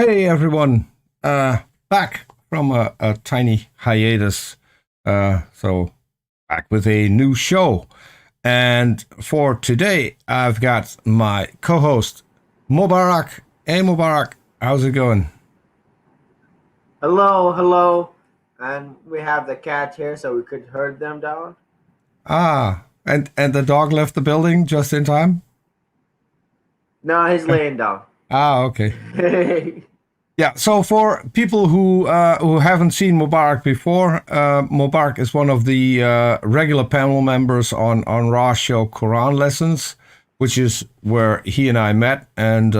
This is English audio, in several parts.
Hey everyone, back from a tiny hiatus. So back with a new show. And for today, I've got my co-host Mubarak. Hey Mubarak, how's it going? Hello, hello. And we have the cat here so we could herd them down. And the dog left the building just in time? No, he's laying down. Okay. Yeah, so for people who haven't seen Mubarak before, Mubarak is one of the regular panel members on Ra's show Quran Lessons, which is where he and I met. And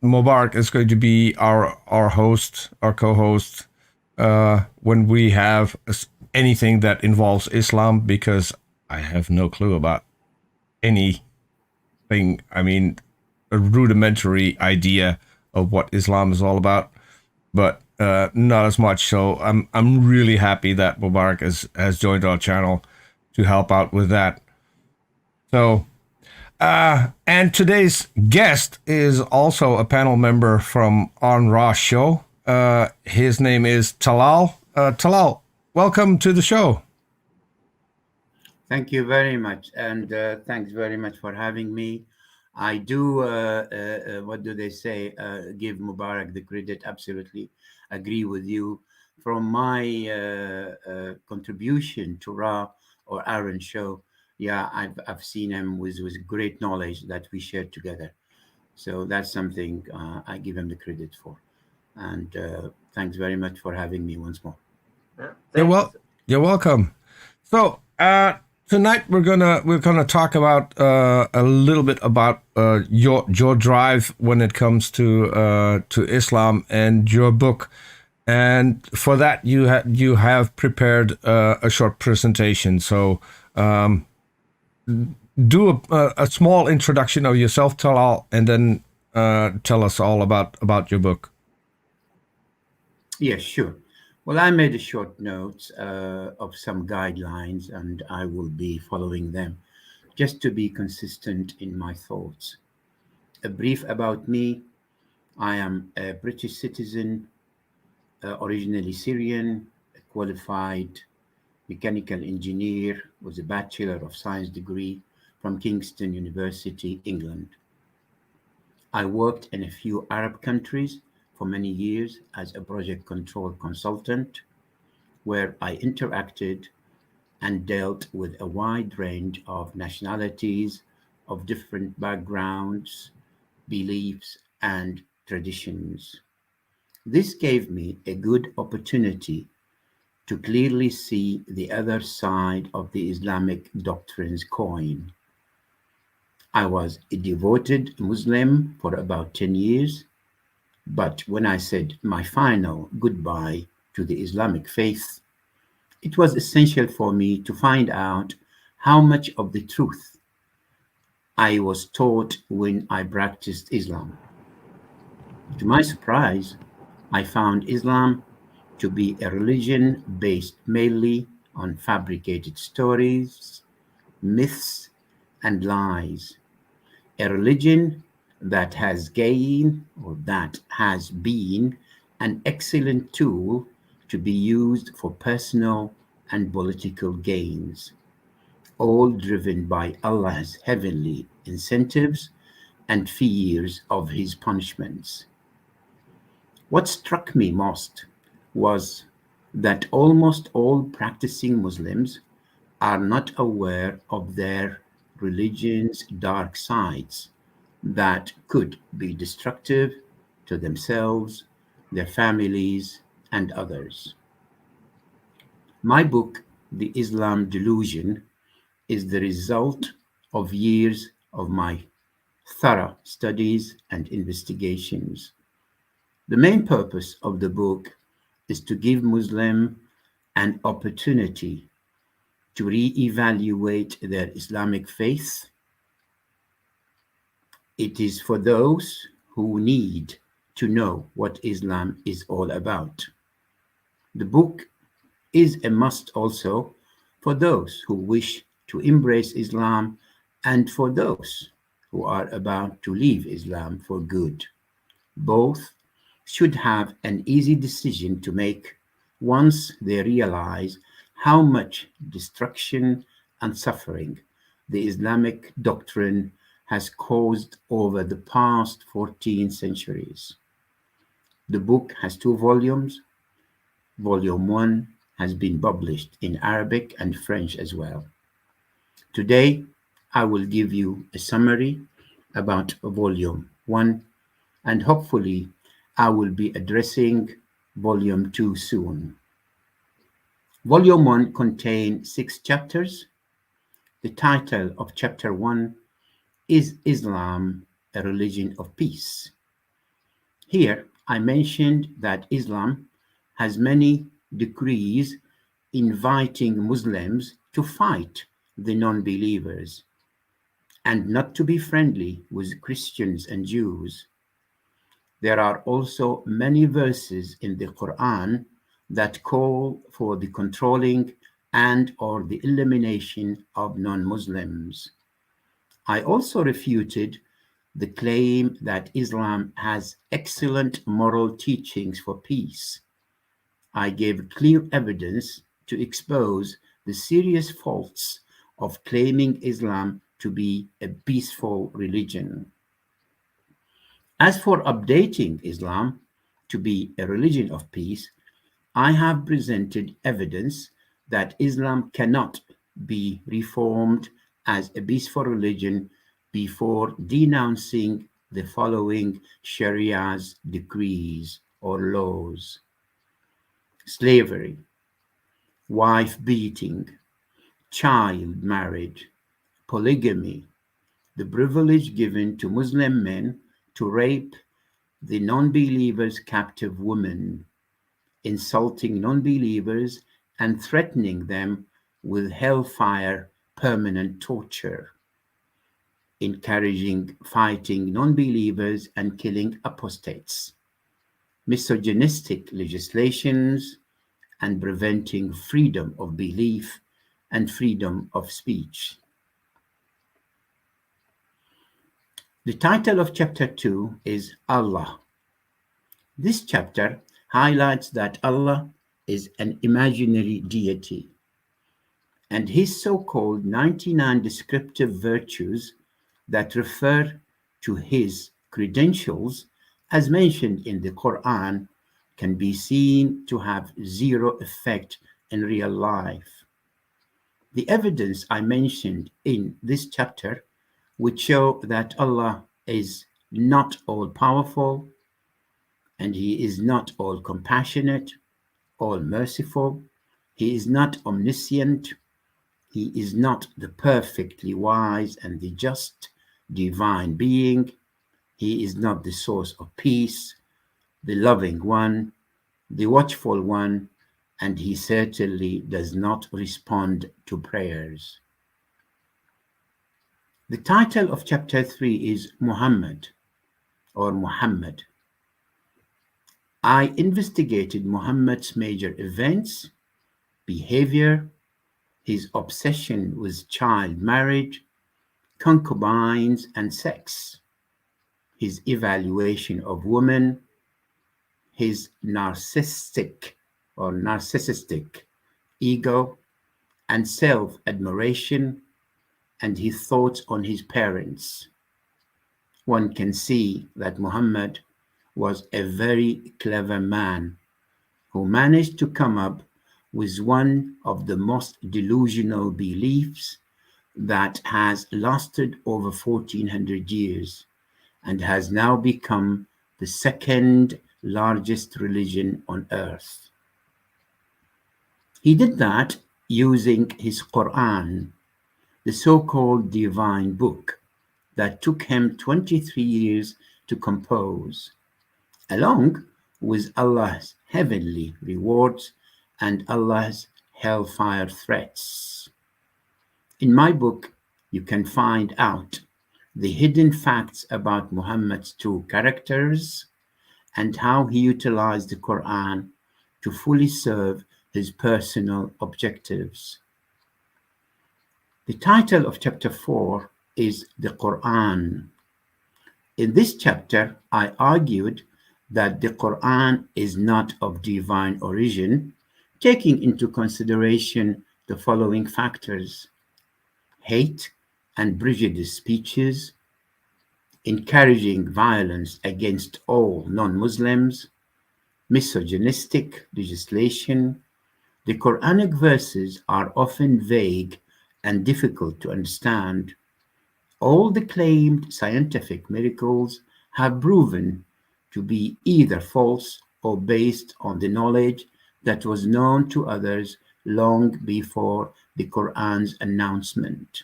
Mubarak is going to be our host, our co-host, when we have anything that involves Islam, because I have no clue about anything. I mean, a rudimentary idea of what Islam is all about, but not as much. So I'm really happy that Mubarak has joined our channel to help out with that. So and today's guest is also a panel member from On Ra's show. His name is Talal. Talal, welcome to the show. Thank you very much, and thanks very much for having me. I do, what do they say, give Mubarak the credit, absolutely agree with you. From my contribution to Ra or Aaron show, yeah, I've seen him with great knowledge that we shared together. So that's something I give him the credit for. And thanks very much for having me once more. Yeah, You're welcome. So tonight we're gonna talk about a little bit about your drive when it comes to Islam and your book, and for that you have prepared a short presentation. So do a small introduction of yourself, Talal, and then tell us all about your book. Yes, sure. Well, I made a short note of some guidelines, and I will be following them just to be consistent in my thoughts. A brief about me. I am a British citizen, originally Syrian, a qualified mechanical engineer with a Bachelor of Science degree from Kingston University, England. I worked in a few Arab countries for many years as a project control consultant, where I interacted and dealt with a wide range of nationalities, of different backgrounds, beliefs, and traditions. This gave me a good opportunity to clearly see the other side of the Islamic doctrine's coin. I was a devoted Muslim for about 10 years, but when I said my final goodbye to the Islamic faith, it was essential for me to find out how much of the truth I was taught when I practiced Islam. To my surprise, I found Islam to be a religion based mainly on fabricated stories, myths, and lies. A religion that has been an excellent tool to be used for personal and political gains, all driven by Allah's heavenly incentives and fears of his punishments. What struck me most was that almost all practicing Muslims are not aware of their religion's dark sides that could be destructive to themselves, their families, and others. My book, The Islam Delusion, is the result of years of my thorough studies and investigations. The main purpose of the book is to give Muslims an opportunity to re-evaluate their Islamic faith. It is for those who need to know what Islam is all about. The book is a must also for those who wish to embrace Islam and for those who are about to leave Islam for good. Both should have an easy decision to make once they realize how much destruction and suffering the Islamic doctrine has caused over the past 14 centuries. The book has 2 volumes. Volume 1 has been published in Arabic and French as well. Today, I will give you a summary about Volume 1, and hopefully I will be addressing Volume 2 soon. Volume 1 contains 6 chapters. The title of Chapter 1 is Islam, a Religion of Peace. Here, I mentioned that Islam has many decrees inviting Muslims to fight the non-believers and not to be friendly with Christians and Jews. There are also many verses in the Quran that call for the controlling and/or the elimination of non-Muslims. I also refuted the claim that Islam has excellent moral teachings for peace. I gave clear evidence to expose the serious faults of claiming Islam to be a peaceful religion. As for updating Islam to be a religion of peace, I have presented evidence that Islam cannot be reformed as a peaceful religion before denouncing the following Sharia's decrees or laws: slavery, wife beating, child marriage, polygamy, the privilege given to Muslim men to rape the non-believers' captive women, insulting non-believers and threatening them with hellfire permanent torture, encouraging fighting non-believers and killing apostates, misogynistic legislations, and preventing freedom of belief and freedom of speech. The title of Chapter 2 is Allah. This chapter highlights that Allah is an imaginary deity, and his so-called 99 descriptive virtues that refer to his credentials, as mentioned in the Quran, can be seen to have zero effect in real life. The evidence I mentioned in this chapter would show that Allah is not all-powerful, and he is not all-compassionate, all-merciful. He is not omniscient. He is not the perfectly wise and the just divine being. He is not the source of peace, the loving one, the watchful one, and he certainly does not respond to prayers. The title of Chapter 3 is Muhammad or Muhammad. I investigated Muhammad's major events, behavior, his obsession with child marriage, concubines, and sex, his evaluation of women, his narcissistic ego and self-admiration, and his thoughts on his parents. One can see that Muhammad was a very clever man who managed to come up with one of the most delusional beliefs that has lasted over 1400 years and has now become the second largest religion on earth. He did that using his Quran, the so-called divine book that took him 23 years to compose, along with Allah's heavenly rewards and Allah's hellfire threats. In my book, you can find out the hidden facts about Muhammad's true characters and how he utilized the Quran to fully serve his personal objectives. The title of Chapter 4 is the Quran. In this chapter, I argued that the Quran is not of divine origin, taking into consideration the following factors: hate and prejudice speeches, encouraging violence against all non-Muslims, misogynistic legislation. The Quranic verses are often vague and difficult to understand. All the claimed scientific miracles have proven to be either false or based on the knowledge that was known to others long before the Quran's announcement.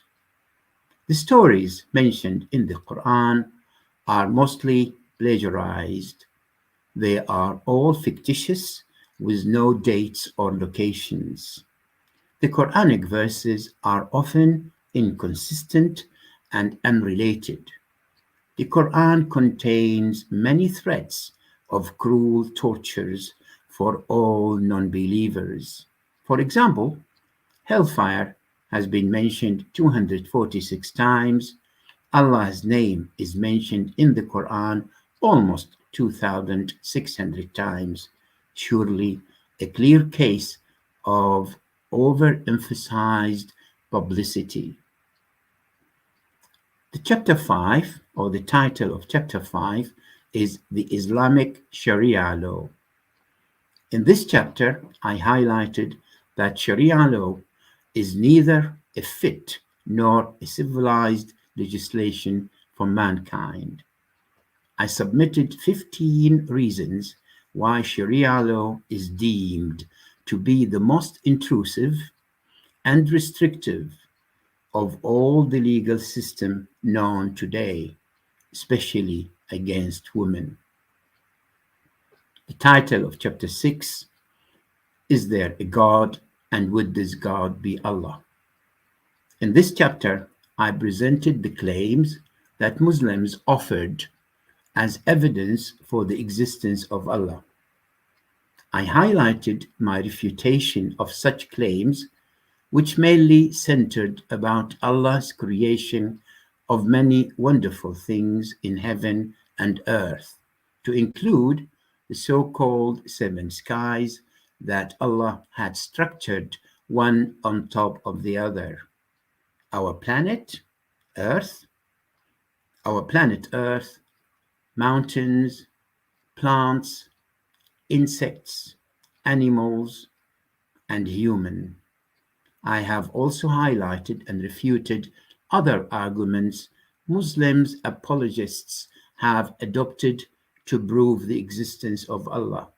The stories mentioned in the Quran are mostly plagiarized. They are all fictitious with no dates or locations. The Quranic verses are often inconsistent and unrelated. The Quran contains many threats of cruel tortures for all non-believers. For example, hellfire has been mentioned 246 times. Allah's name is mentioned in the Quran almost 2,600 times. Surely a clear case of overemphasized publicity. The chapter 5, or the title of chapter 5, is the Islamic Sharia Law. In this chapter, I highlighted that Sharia law is neither a fit nor a civilized legislation for mankind. I submitted 15 reasons why Sharia law is deemed to be the most intrusive and restrictive of all the legal system known today, especially against women. The title of chapter 6, Is There a God, and Would This God Be Allah? In this chapter, I presented the claims that Muslims offered as evidence for the existence of Allah. I highlighted my refutation of such claims, which mainly centered about Allah's creation of many wonderful things in heaven and earth, to include the so-called seven skies that Allah had structured one on top of the other. Our planet Earth, mountains, plants, insects, animals, and human. I have also highlighted and refuted other arguments Muslims apologists have adopted to prove the existence of Allah,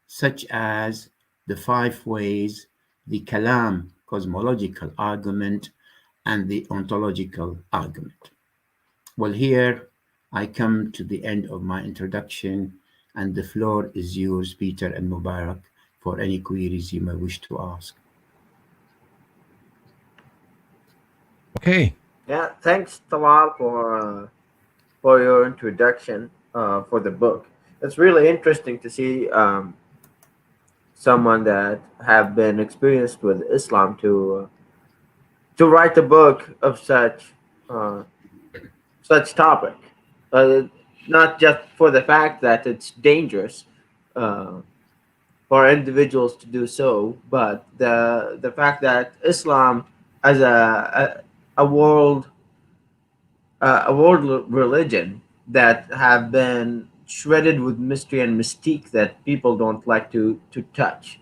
such as the 5 ways, the Kalam cosmological argument, and the ontological argument. Well, here I come to the end of my introduction, and the floor is yours, Peter and Mubarak, for any queries you may wish to ask. Okay. Yeah, thanks, Talal, for your introduction for the book. It's really interesting to see someone that have been experienced with Islam to write a book of such topic. Not just for the fact that it's dangerous for individuals to do so, but the fact that Islam as a world religion that have been shredded with mystery and mystique that people don't like to touch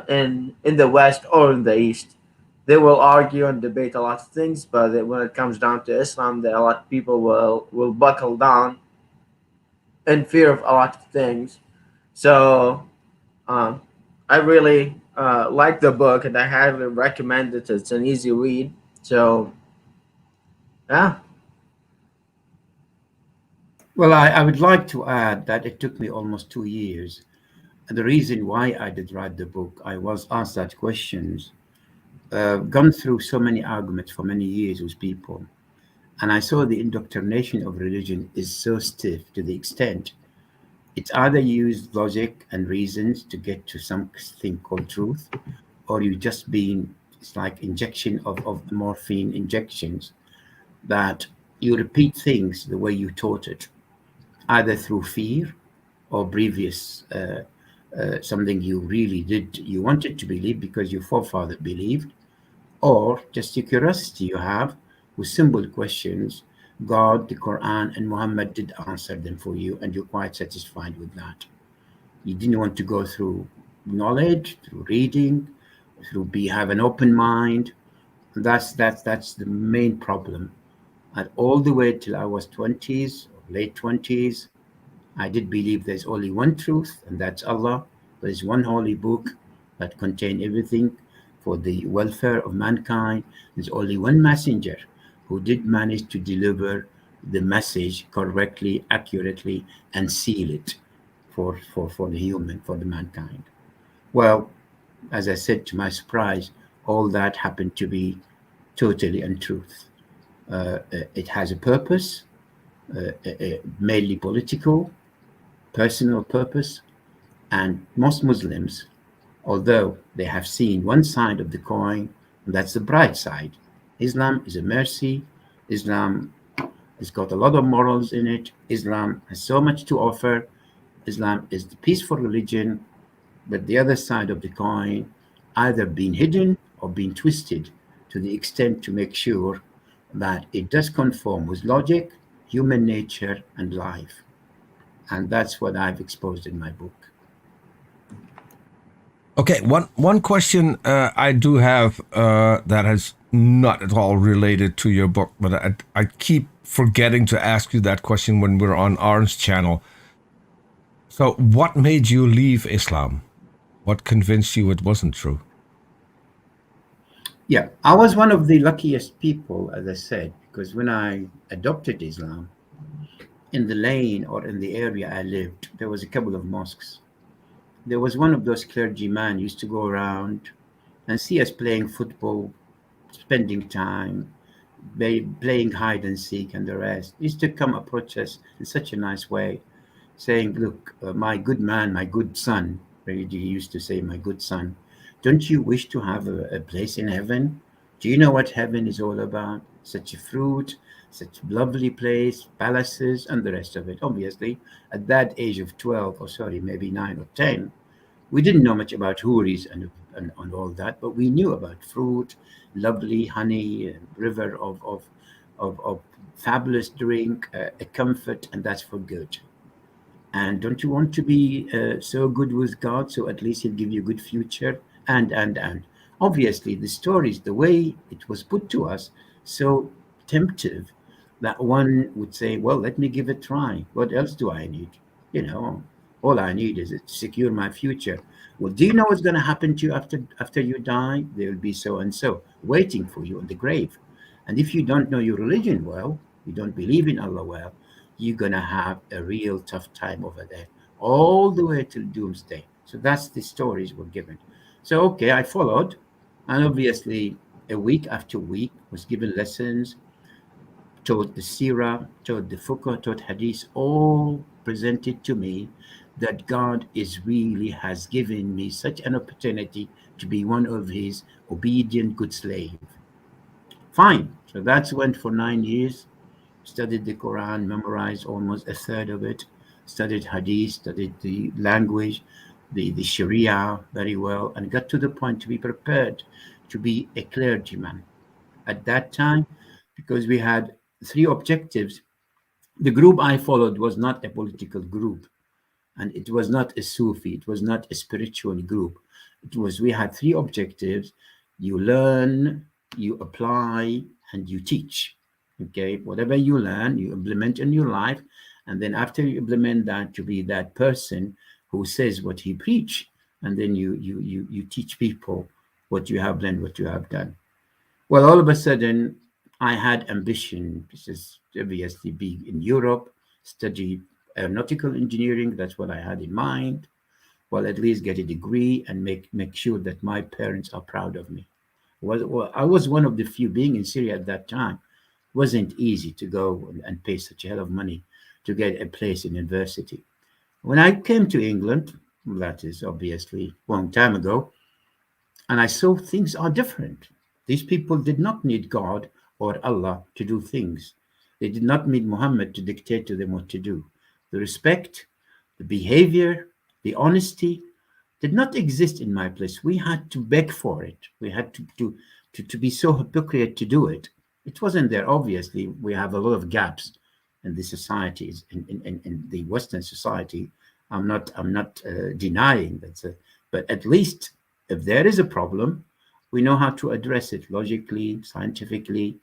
in the West or in the East. They will argue and debate a lot of things, but when it comes down to Islam, a lot of people will buckle down in fear of a lot of things. So um, I really like the book, and I highly recommend it. It's an easy read. So yeah. Well, I would like to add that it took me almost 2 years. And the reason why I did write the book, I was asked that questions, gone through so many arguments for many years with people. And I saw the indoctrination of religion is so stiff to the extent it's either use logic and reasons to get to something called truth, or you just being, it's like injection of morphine injections, that you repeat things the way you taught it, either through fear or previous something you really you wanted to believe because your forefather believed, or just a curiosity you have with simple questions. God, the Quran, and Muhammad did answer them for you, and you're quite satisfied with that. You didn't want to go through knowledge, through reading, through have an open mind. That's the main problem. And all the way till I was 20s, or late 20s, I did believe there's only one truth, and that's Allah. There's one holy book that contains everything for the welfare of mankind. There's only one messenger who did manage to deliver the message correctly, accurately, and seal it for the human, for the mankind. Well, as I said, to my surprise, all that happened to be totally untruth. It has a purpose, mainly political, personal purpose, and most Muslims, although they have seen one side of the coin, and that's the bright side. Islam is a mercy. Islam has got a lot of morals in it. Islam has so much to offer. Islam is the peaceful religion, but the other side of the coin either being hidden or being twisted to the extent to make sure that it does conform with logic, human nature, and life. And that's what I've exposed in my book. Okay, one question I do have that has not at all related to your book, but I keep forgetting to ask you that question when we're on Orange Channel. So what made you leave Islam? What convinced you it wasn't true? Yeah, I was one of the luckiest people, as I said, because when I adopted Islam, in the lane or in the area I lived, there was a couple of mosques. There was one of those clergymen used to go around and see us playing football, spending time, playing hide and seek and the rest. He used to come approach us in such a nice way, saying, "Look, my good man, my good son," he used to say, "My good son, don't you wish to have a place in heaven? Do you know what heaven is all about? Such a fruit, such a lovely place, palaces, and the rest of it." Obviously, at that age of 12, or sorry, maybe 9 or 10, we didn't know much about houris and all that, but we knew about fruit, lovely honey, river of fabulous drink, a comfort, and that's for good. And don't you want to be so good with God, so at least He'll give you a good future? And obviously, the stories, the way it was put to us, so temptive that one would say, "Well, let me give it a try. What else do I need? You know, all I need is to secure my future." Well, do you know what's going to happen to you after you die? There will be so and so waiting for you in the grave. And if you don't know your religion well, you don't believe in Allah well, you're going to have a real tough time over there, all the way till doomsday. So that's the stories we're given. So, okay, I followed. And obviously, a week after week was given lessons, taught the Sirah, taught the Fiqh, taught Hadith, all presented to me that God is really has given me such an opportunity to be one of His obedient good slave. Fine. So that's went for 9 years. Studied the Quran, memorized almost a third of it, studied Hadith, studied the language, the Sharia very well, and got to the point to be prepared to be a clergyman. At that time, because we had three objectives, the group I followed was not a political group, and it was not a Sufi, it was not a spiritual group. We had three objectives: you learn, you apply, and you teach. Okay, whatever you learn, you implement in your life, and then after you implement that, to be that person who says what he preach, and then you teach people what you have learned, what you have done. Well, all of a sudden, I had ambition, which is obviously be in Europe, study aeronautical engineering. That's what I had in mind. Well, at least get a degree and make sure that my parents are proud of me. Well, I was one of the few. Being in Syria at that time wasn't easy to go and pay such a hell of money to get a place in university. When I came to England, that is obviously a long time ago, and I saw things are different. These people did not need God or Allah to do things. They did not need Muhammad to dictate to them what to do. The respect, The behavior, the honesty did not exist in my place. We had to beg for it. We had to be so hypocrite to do it. It wasn't there. Obviously, we have a lot of gaps in the societies, in the Western society. I'm not denying that, but at least if there is a problem, we know how to address it logically, scientifically,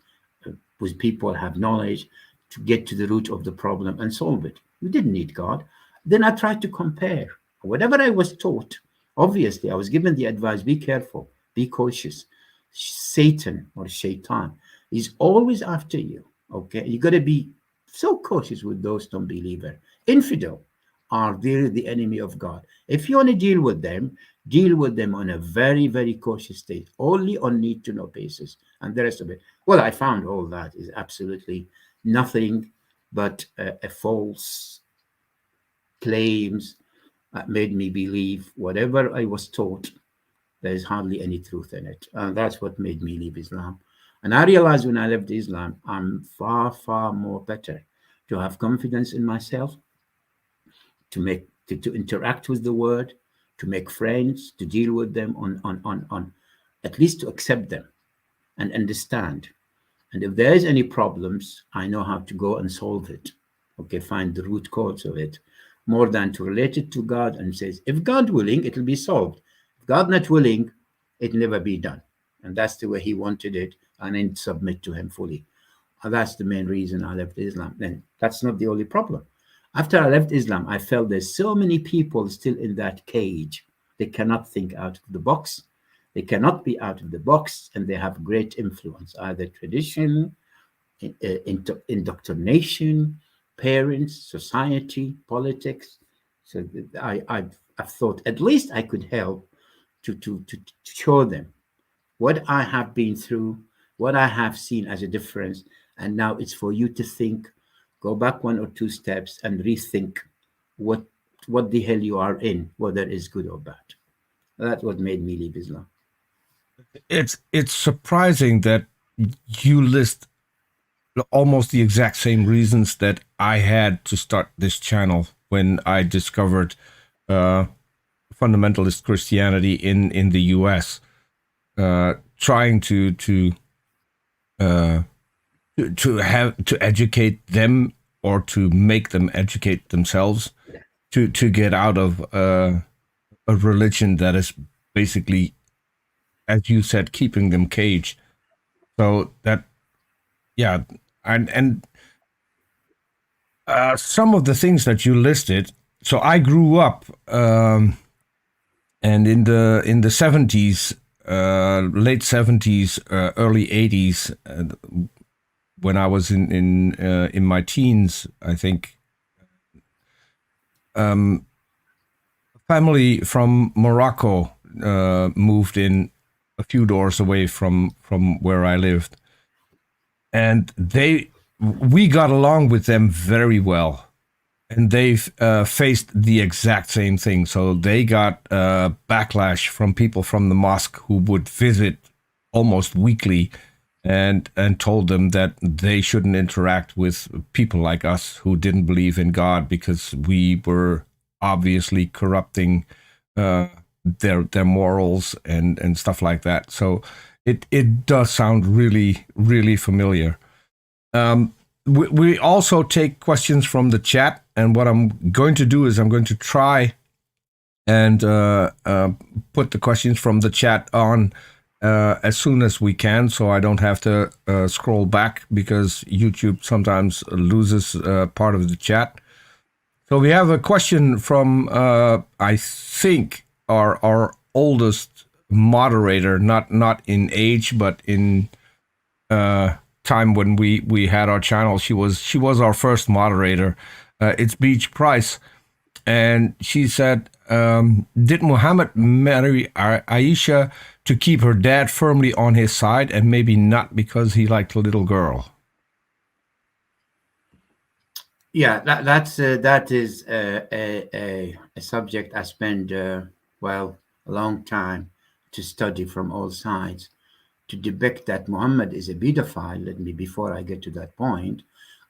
with people have knowledge to get to the root of the problem and solve it. We didn't need God. Then I tried to compare whatever I was taught. Obviously, I was given the advice: be careful, be cautious. Satan or Shaitan is always after you. Okay, you got to be so cautious with those non-believer. Infidel are really the enemy of God. If you want to deal with them on a very, very cautious state, only on need to know basis, and the rest of it. Well, I found all that is absolutely nothing but a false claims that made me believe whatever I was taught. There is hardly any truth in it, and that's what made me leave Islam. And I realized when I left Islam, I'm far, far more better to have confidence in myself, to interact with the word, to make friends, to deal with them on at least to accept them and understand. And if there is any problems, I know how to go and solve it. Okay, find the root cause of it, more than to relate it to God and says, if God willing, it will be solved. If God not willing, it'll never be done. And that's the way he wanted it, and then submit to him fully. And that's the main reason I left Islam. Then that's not the only problem. After I left Islam, I felt there's so many people still in that cage. They cannot think out of the box. They cannot be out of the box, and they have great influence, either tradition, indoctrination, parents, society, politics. So I've thought at least I could help to show them what I have been through, what I have seen as a difference. And now it's for you to think, go back 1 or 2 steps and rethink what the hell you are in, whether it's good or bad. That's what made me leave Islam. It's surprising that you list almost the exact same reasons that I had to start this channel when I discovered fundamentalist Christianity in the U.S. Trying to educate them, or to make them educate themselves, to get out of a religion that is basically, as you said, keeping them caged. So that, yeah, and some of the things that you listed. So I grew up, and in the 70s, late 70s, early 80s, when I was in my teens, I think. Family from Morocco moved in a few doors away from where I lived, and we got along with them very well, and they faced the exact same thing. So they got backlash from people from the mosque who would visit almost weekly, and told them that they shouldn't interact with people like us who didn't believe in God, because we were obviously corrupting their morals and stuff like that. So it does sound really, really familiar. We also take questions from the chat, and what I'm going to do is I'm going to try and put the questions from the chat on as soon as we can, so I don't have to scroll back, because YouTube sometimes loses part of the chat. So we have a question from I think our oldest moderator, not in age, but in time when we had our channel. She was our first moderator. It's Beach Price, and she said, did Muhammad marry Aisha to keep her dad firmly on his side, and maybe not because he liked a little girl? Yeah, that is a subject I spend a long time to study from all sides, to debate that Muhammad is a pedophile. Let me, before I get to that point,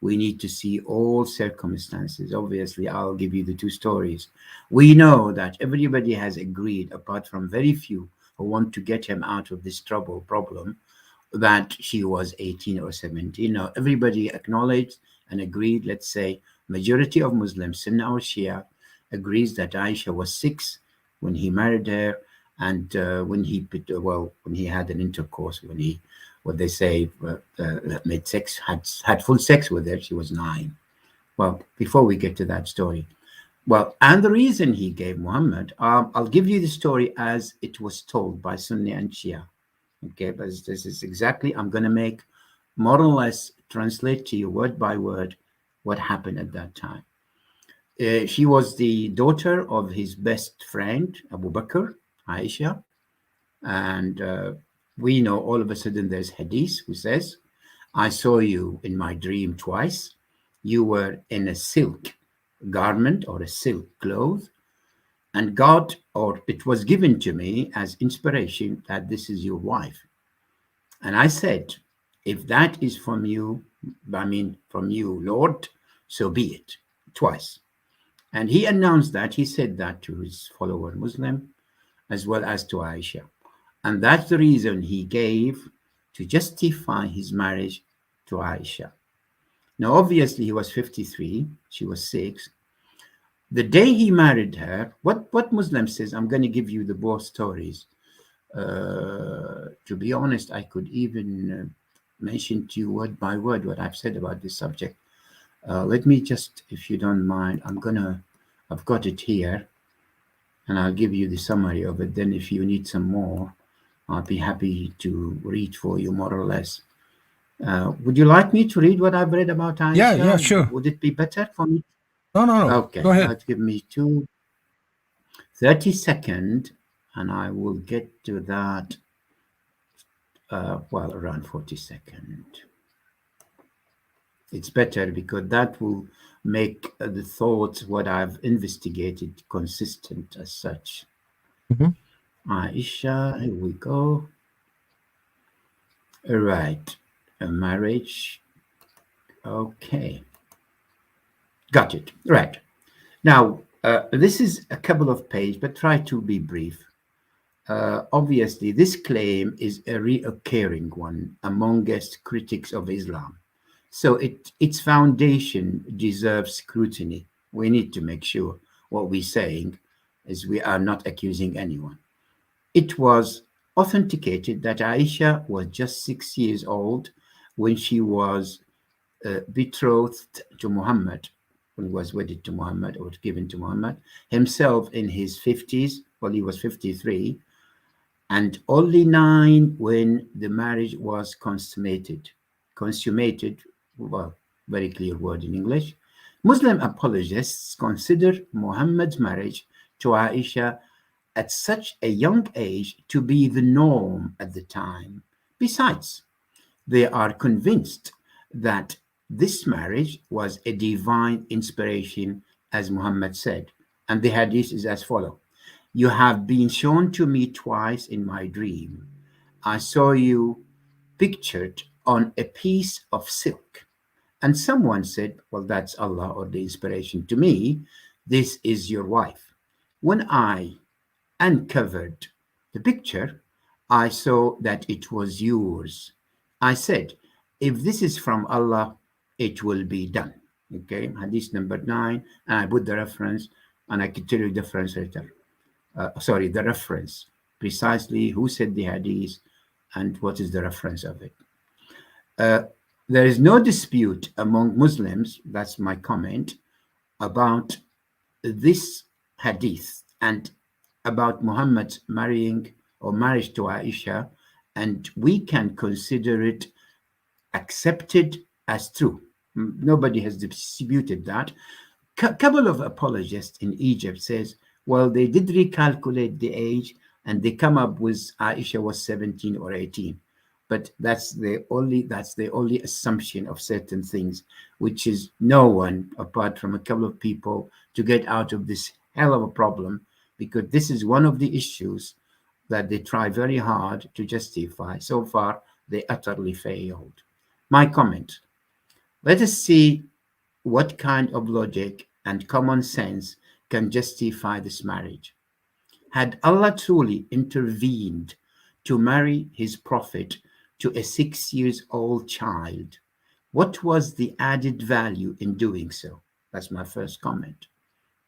we need to see all circumstances. Obviously, I'll give you the two stories. We know that everybody has agreed, apart from very few who want to get him out of this problem, that she was 18 or 17. Now, everybody acknowledged and agreed, let's say, majority of Muslims, Sunni or Shia, agrees that Aisha was 6 when he married her, and when he had an intercourse, when he, what they say, made sex, had full sex with her, she was 9. Well, before we get to that story, well, and the reason he gave Muhammad, I'll give you the story as it was told by Sunni and Shia. Okay, but this is exactly, I'm going to make more or less translate to you word by word what happened at that time. She was the daughter of his best friend, Abu Bakr, Aisha. And we know all of a sudden there's hadith who says, I saw you in my dream twice. You were in a silk garment or a silk cloth. And God, or it was given to me as inspiration that this is your wife. And I said, if that is from you, from you, Lord, so be it, twice. And he announced that, he said that to his follower Muslim, as well as to Aisha. And that's the reason he gave to justify his marriage to Aisha. Now, obviously, he was 53, she was 6. The day he married her, what Muslim says, I'm going to give you the both stories. To be honest, I could even mention to you word by word what I've said about this subject. Let me just, if you don't mind, I've got it here, and I'll give you the summary of it. Then if you need some more, I'll be happy to read for you more or less. Would you like me to read what I've read about Aisha? Yeah, sure. Would it be better for me? No. Okay, Go ahead. let's give me 30 seconds, and I will get to that, around 40 seconds. It's better because that will make the thoughts, what I've investigated, consistent as such. Aisha, here we go. All right, a marriage. Okay, got it. Right. Now, this is a couple of pages, but try to be brief. Obviously, this claim is a reoccurring one amongst critics of Islam. So its foundation deserves scrutiny. We need to make sure what we're saying is we are not accusing anyone. It was authenticated that Aisha was just 6 years old when she was betrothed to Muhammad, when he was wedded to Muhammad or given to Muhammad, himself in his 50s, well, he was 53, and only 9 when the marriage was consummated, well, very clear word in English. Muslim apologists consider Muhammad's marriage to Aisha at such a young age to be the norm at the time. Besides, they are convinced that this marriage was a divine inspiration, as Muhammad said. And the hadith is as follows. You have been shown to me twice in my dream. I saw you pictured on a piece of silk. And someone said, well, that's Allah or the inspiration to me. This is your wife. When I uncovered the picture, I saw that it was yours. I said, if this is from Allah, it will be done. Okay, hadith number 9, and I put the reference, and I can tell you the difference later. The reference, precisely who said the hadith and what is the reference of it. There is no dispute among Muslims, that's my comment, about this hadith and about Muhammad's marrying or marriage to Aisha, and we can consider it accepted as true. Nobody has disputed that. Couple of apologists in Egypt says, well, they did recalculate the age and they come up with Aisha was 17 or 18. But that's the only assumption of certain things, which is no one, apart from a couple of people, to get out of this hell of a problem, because this is one of the issues that they try very hard to justify. So far, they utterly failed. My comment, Let us see what kind of logic and common sense can justify this marriage. Had Allah truly intervened to marry his prophet to a 6 years old child, what was the added value in doing so? That's my first comment.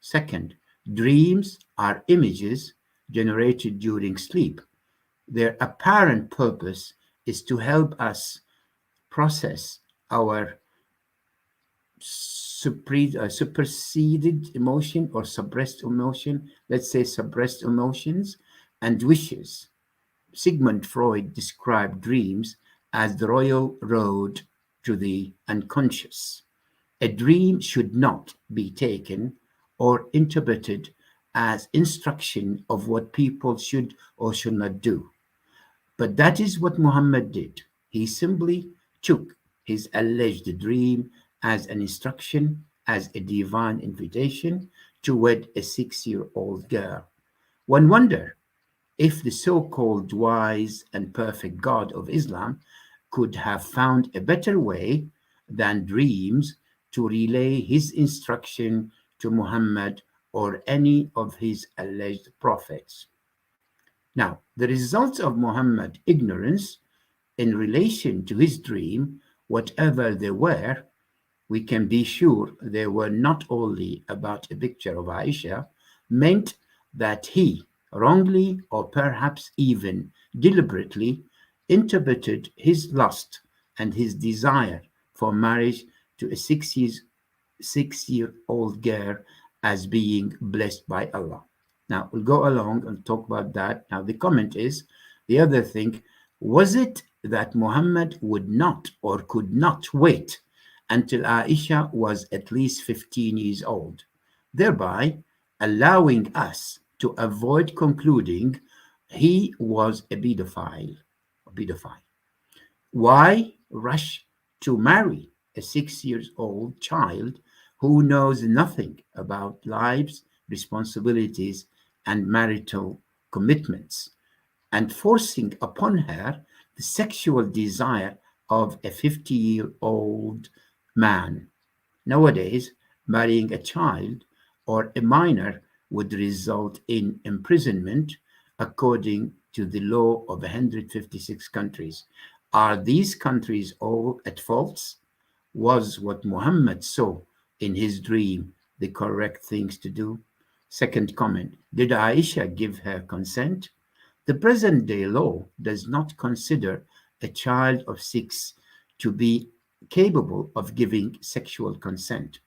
Second, dreams are images generated during sleep. Their apparent purpose is to help us process our superseded emotion or suppressed emotion, let's say suppressed emotions and wishes. Sigmund Freud described dreams as the royal road to the unconscious. A dream should not be taken or interpreted as instruction of what people should or should not do. But that is what Muhammad did. He simply took his alleged dream as an instruction, as a divine invitation to wed a 6 year old girl. One wonder if the so called wise and perfect God of Islam could have found a better way than dreams to relay his instruction to Muhammad or any of his alleged prophets. Now, the results of Muhammad's ignorance in relation to his dream, whatever they were, we can be sure they were not only about a picture of Aisha, meant that he wrongly or perhaps even deliberately interpreted his lust and his desire for marriage to a 6 year old girl as being blessed by Allah. Now, we'll go along and talk about that. Now, the comment is the other thing, was it that Muhammad would not or could not wait until Aisha was at least 15 years old, thereby allowing us to avoid concluding he was a pedophile? Why rush to marry a 6 year old child who knows nothing about lives, responsibilities, and marital commitments, and forcing upon her the sexual desire of a 50-year-old man? Nowadays, marrying a child or a minor would result in imprisonment according to the law of 156 countries. Are these countries all at fault? Was what Muhammad saw in his dream the correct things to do? Second comment, did Aisha give her consent? The present day law does not consider a child of 6 to be capable of giving sexual consent.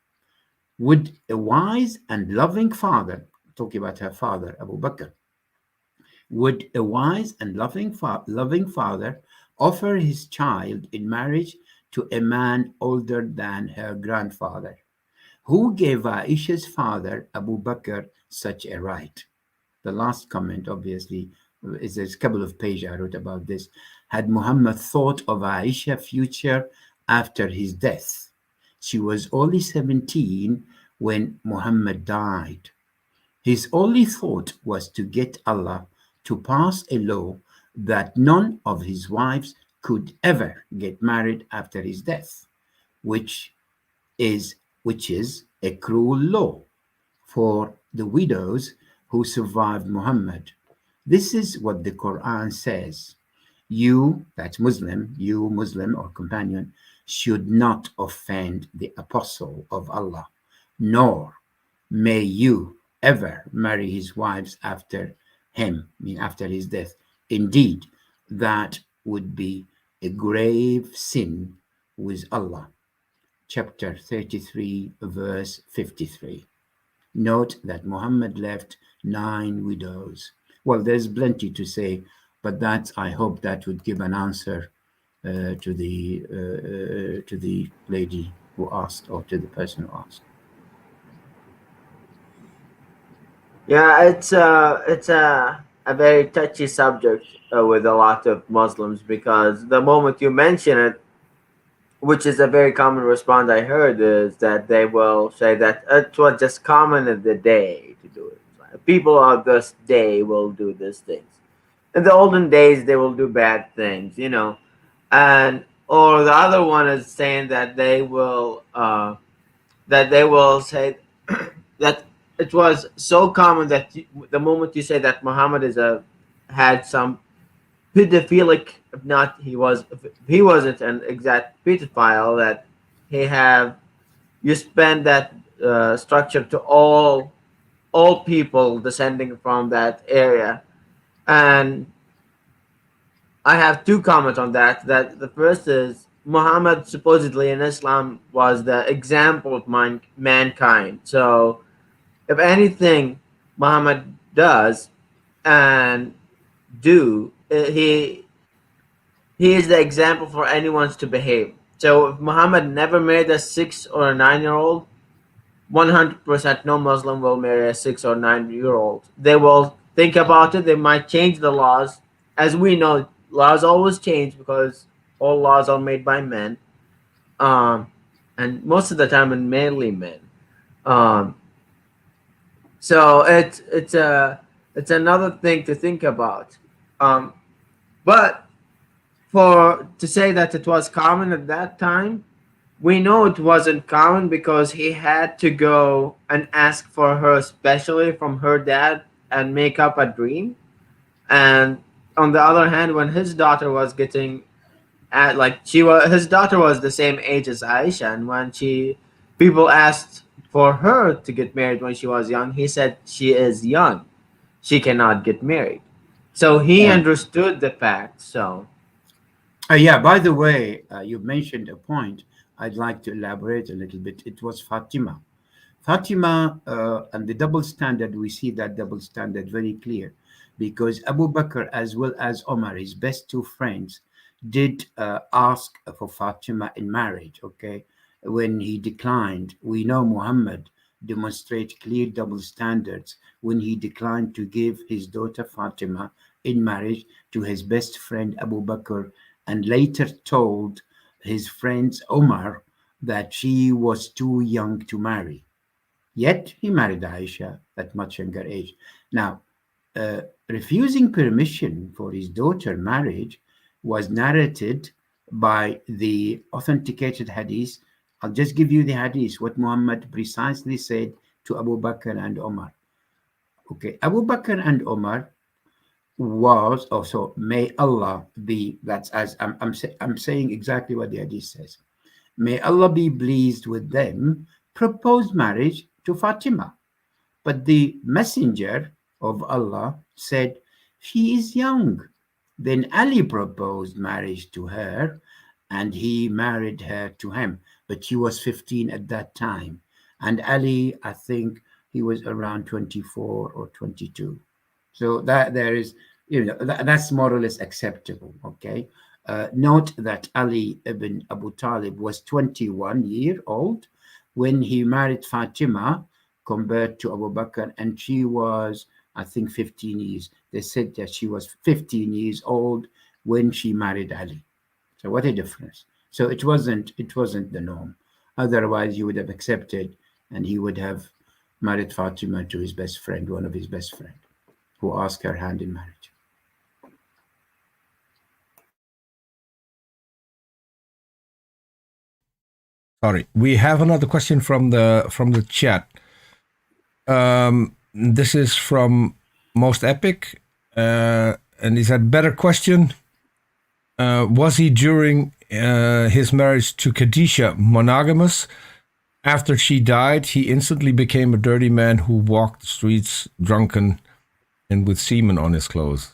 Would a wise and loving father, talking about her father, Abu Bakr, would a wise and loving father offer his child in marriage to a man older than her grandfather? Who gave Aisha's father, Abu Bakr, such a right? The last comment, obviously, is a couple of pages I wrote about this. Had Muhammad thought of Aisha's future after his death? She was only 17 when Muhammad died. His only thought was to get Allah to pass a law that none of his wives could ever get married after his death, which is a cruel law for the widows who survived Muhammad. This is what the Quran says. You, that's Muslim, you Muslim or companion, should not offend the apostle of Allah, nor may you ever marry his wives after him, I mean after his death. Indeed, that would be a grave sin with Allah. Chapter 33, verse 53. Note that Muhammad left 9 widows. Well, there's plenty to say, but that I hope that would give an answer to the lady who asked, or to the person who asked. Yeah, it's a very touchy subject with a lot of Muslims, because the moment you mention it, which is a very common response I heard, is that they will say that it was just common in the day to do it. Like, people of this day will do these things. In the olden days, they will do bad things, and or the other one is saying that they will say that it was so common that the moment you say that Muhammad had some pedophilic, if not if he wasn't an exact pedophile, that he have you spend that structure to all people descending from that area. And I have two comments on that. That the first is Muhammad supposedly in Islam was the example of mankind. So if anything Muhammad does and do, he is the example for anyone to behave. So if Muhammad never married a 6 or 9 year old, 100% no Muslim will marry a 6 or 9 year old. They will think about it. They might change the laws. As we know, laws always change because all laws are made by men, and most of the time, mainly men. Um, so it's another thing to think about. But to say that it was common at that time, we know it wasn't common because he had to go and ask for her, especially from her dad, and make up a dream. And on the other hand, when his daughter was getting his daughter was the same age as Aisha, and when people asked for her to get married when she was young, he said she is young, she cannot get married. So he understood the fact. So Yeah, by the way, you mentioned a point. I'd like to elaborate a little bit. It was Fatima. Fatima and the double standard, we see that double standard very clear because Abu Bakr as well as Omar, his best two friends, did ask for Fatima in marriage, okay? When he declined, we know Muhammad demonstrate clear double standards when he declined to give his daughter Fatima in marriage to his best friend Abu Bakr and later told his friends Omar that she was too young to marry. Yet he married Aisha at much younger age. Now, refusing permission for his daughter marriage was narrated by the authenticated hadith. I'll just give you the hadith, what Muhammad precisely said to Abu Bakr and Omar. Okay, Abu Bakr and Omar was also, may Allah be, that's as I'm saying exactly what the hadith says. May Allah be pleased with them, proposed marriage to Fatima. But the messenger of Allah said, she is young. Then Ali proposed marriage to her and he married her to him. But she was 15 at that time. And Ali, I think he was around 24 or 22. So that there is, that's more or less acceptable, okay? Note that Ali ibn Abu Talib was 21-year-old when he married Fatima compared to Abu Bakr, and she was, I think, 15 years. They said that she was 15 years old when she married Ali. So what a difference. So it wasn't the norm. Otherwise, you would have accepted, and he would have married Fatima to his best friend, one of his best friends, who asked her hand in marriage. Sorry, we have another question from the chat. This is from Most Epic, and he said, better question. Was he during his marriage to Khadijah monogamous? After she died, he instantly became a dirty man who walked the streets drunken and with semen on his clothes.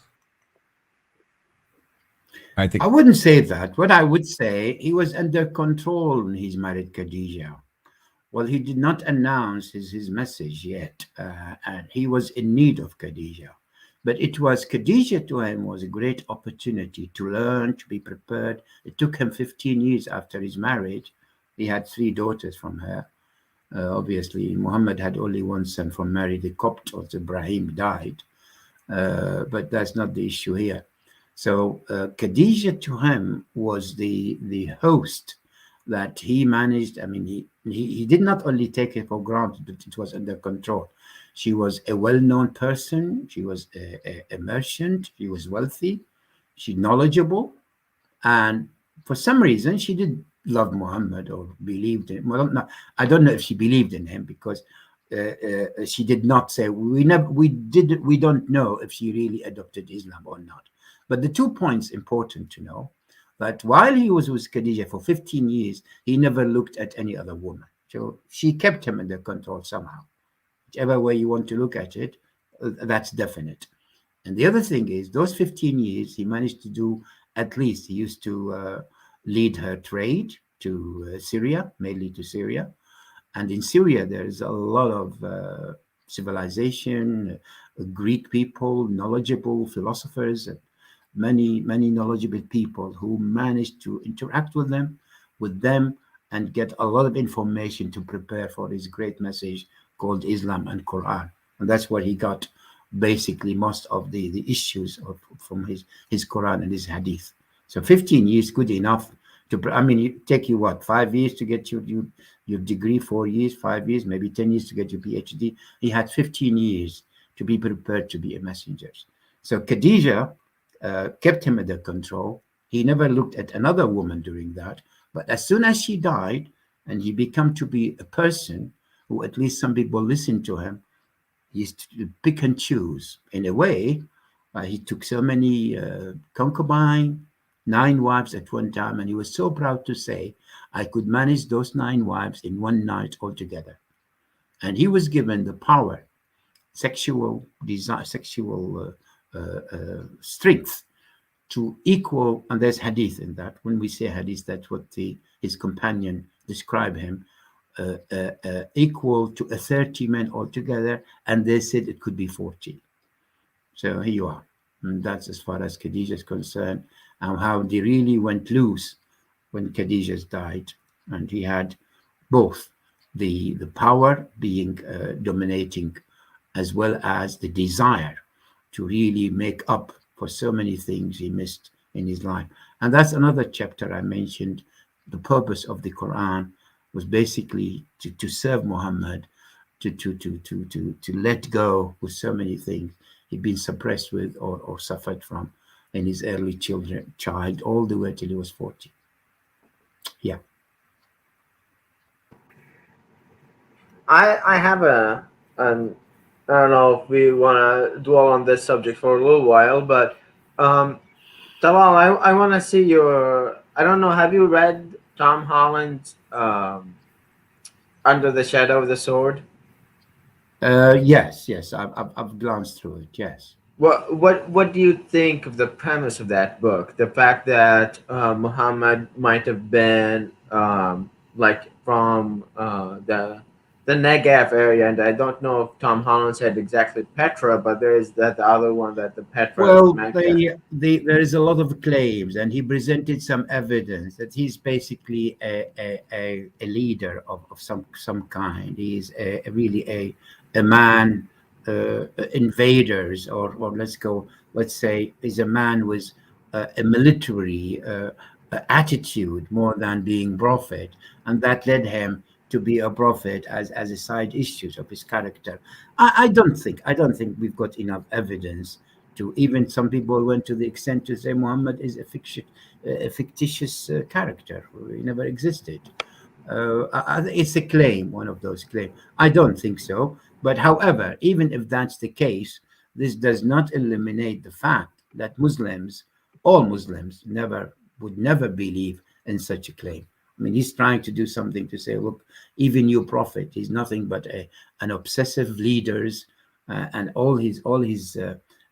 I wouldn't say that. What I would say, he was under control when he's married Khadijah. Well, he did not announce his message yet, and he was in need of Khadijah. But it was Khadijah to him was a great opportunity to learn, to be prepared. It took him 15 years after his marriage. He had 3 daughters from her. Obviously, Muhammad had only one son from Mary, the Copt of Ibrahim died. But that's not the issue here. So Khadijah to him was the host that he managed. I mean, he did not only take it for granted, but it was under control. She was a well-known person. She was a merchant. She was wealthy. She knowledgeable. And for some reason, she did love Muhammad or believed in him. Well, no, I don't know if she believed in him, because she did not say. We don't know if she really adopted Islam or not. But the 2 points important to know, that while he was with Khadija for 15 years, he never looked at any other woman. So she kept him under control somehow. Whichever way you want to look at it, that's definite. And the other thing is, those 15 years, he managed to do, at least he used to lead her trade to Syria, mainly to Syria. And in Syria, there is a lot of civilization, Greek people, knowledgeable philosophers, many knowledgeable people who managed to interact with them and get a lot of information to prepare for his great message called Islam and Quran. And that's where he got basically most of the issues from his Quran and his Hadith. So 15 years, good enough to, I mean, it take you what, 5 years to get your degree, 4 years, 5 years, maybe 10 years to get your PhD. He had 15 years to be prepared to be a messenger. So Khadija kept him under control. He never looked at another woman during that. But as soon as she died, and he became to be a person who at least some people listened to him, he used to pick and choose. In a way, he took so many concubines, 9 wives at one time, and he was so proud to say, I could manage those 9 wives in one night altogether. And he was given the power, sexual desire, sexual strength to equal, and there's hadith in that. When we say hadith, that's what his companion described him, equal to 30 men altogether, and they said it could be 40. So here you are. And that's as far as Khadija is concerned, and how they really went loose when Khadija died. And he had both the power being dominating, as well as the desire to really make up for so many things he missed in his life. And that's another chapter I mentioned. The purpose of the Quran was basically to serve Muhammad, to let go with so many things he'd been suppressed with or suffered from in his early child, all the way till he was 40. Yeah. I have I don't know if we want to dwell on this subject for a little while, but Talal, I want to see your. I don't know. Have you read Tom Holland's Under the Shadow of the Sword? Yes. I've glanced through it. Yes. What do you think of the premise of that book? The fact that Muhammad might have been like from the Negev area, and I don't know if Tom Holland said exactly Petra, but there is that other one that the Petra. Well, there is a lot of claims, and he presented some evidence that he's basically a leader of some kind. He's really a man. Invaders, or let's say is a man with a military attitude more than being prophet, and that led him to be a prophet as a side issues of his character. I don't think we've got enough evidence to, even some people went to the extent to say Muhammad is a fictitious character. He never existed. It's a claim, one of those claims. I don't think so. But however, even if that's the case, this does not eliminate the fact that all Muslims would never believe in such a claim. I mean, he's trying to do something to say, look, even your prophet is nothing but an obsessive leaders, and all his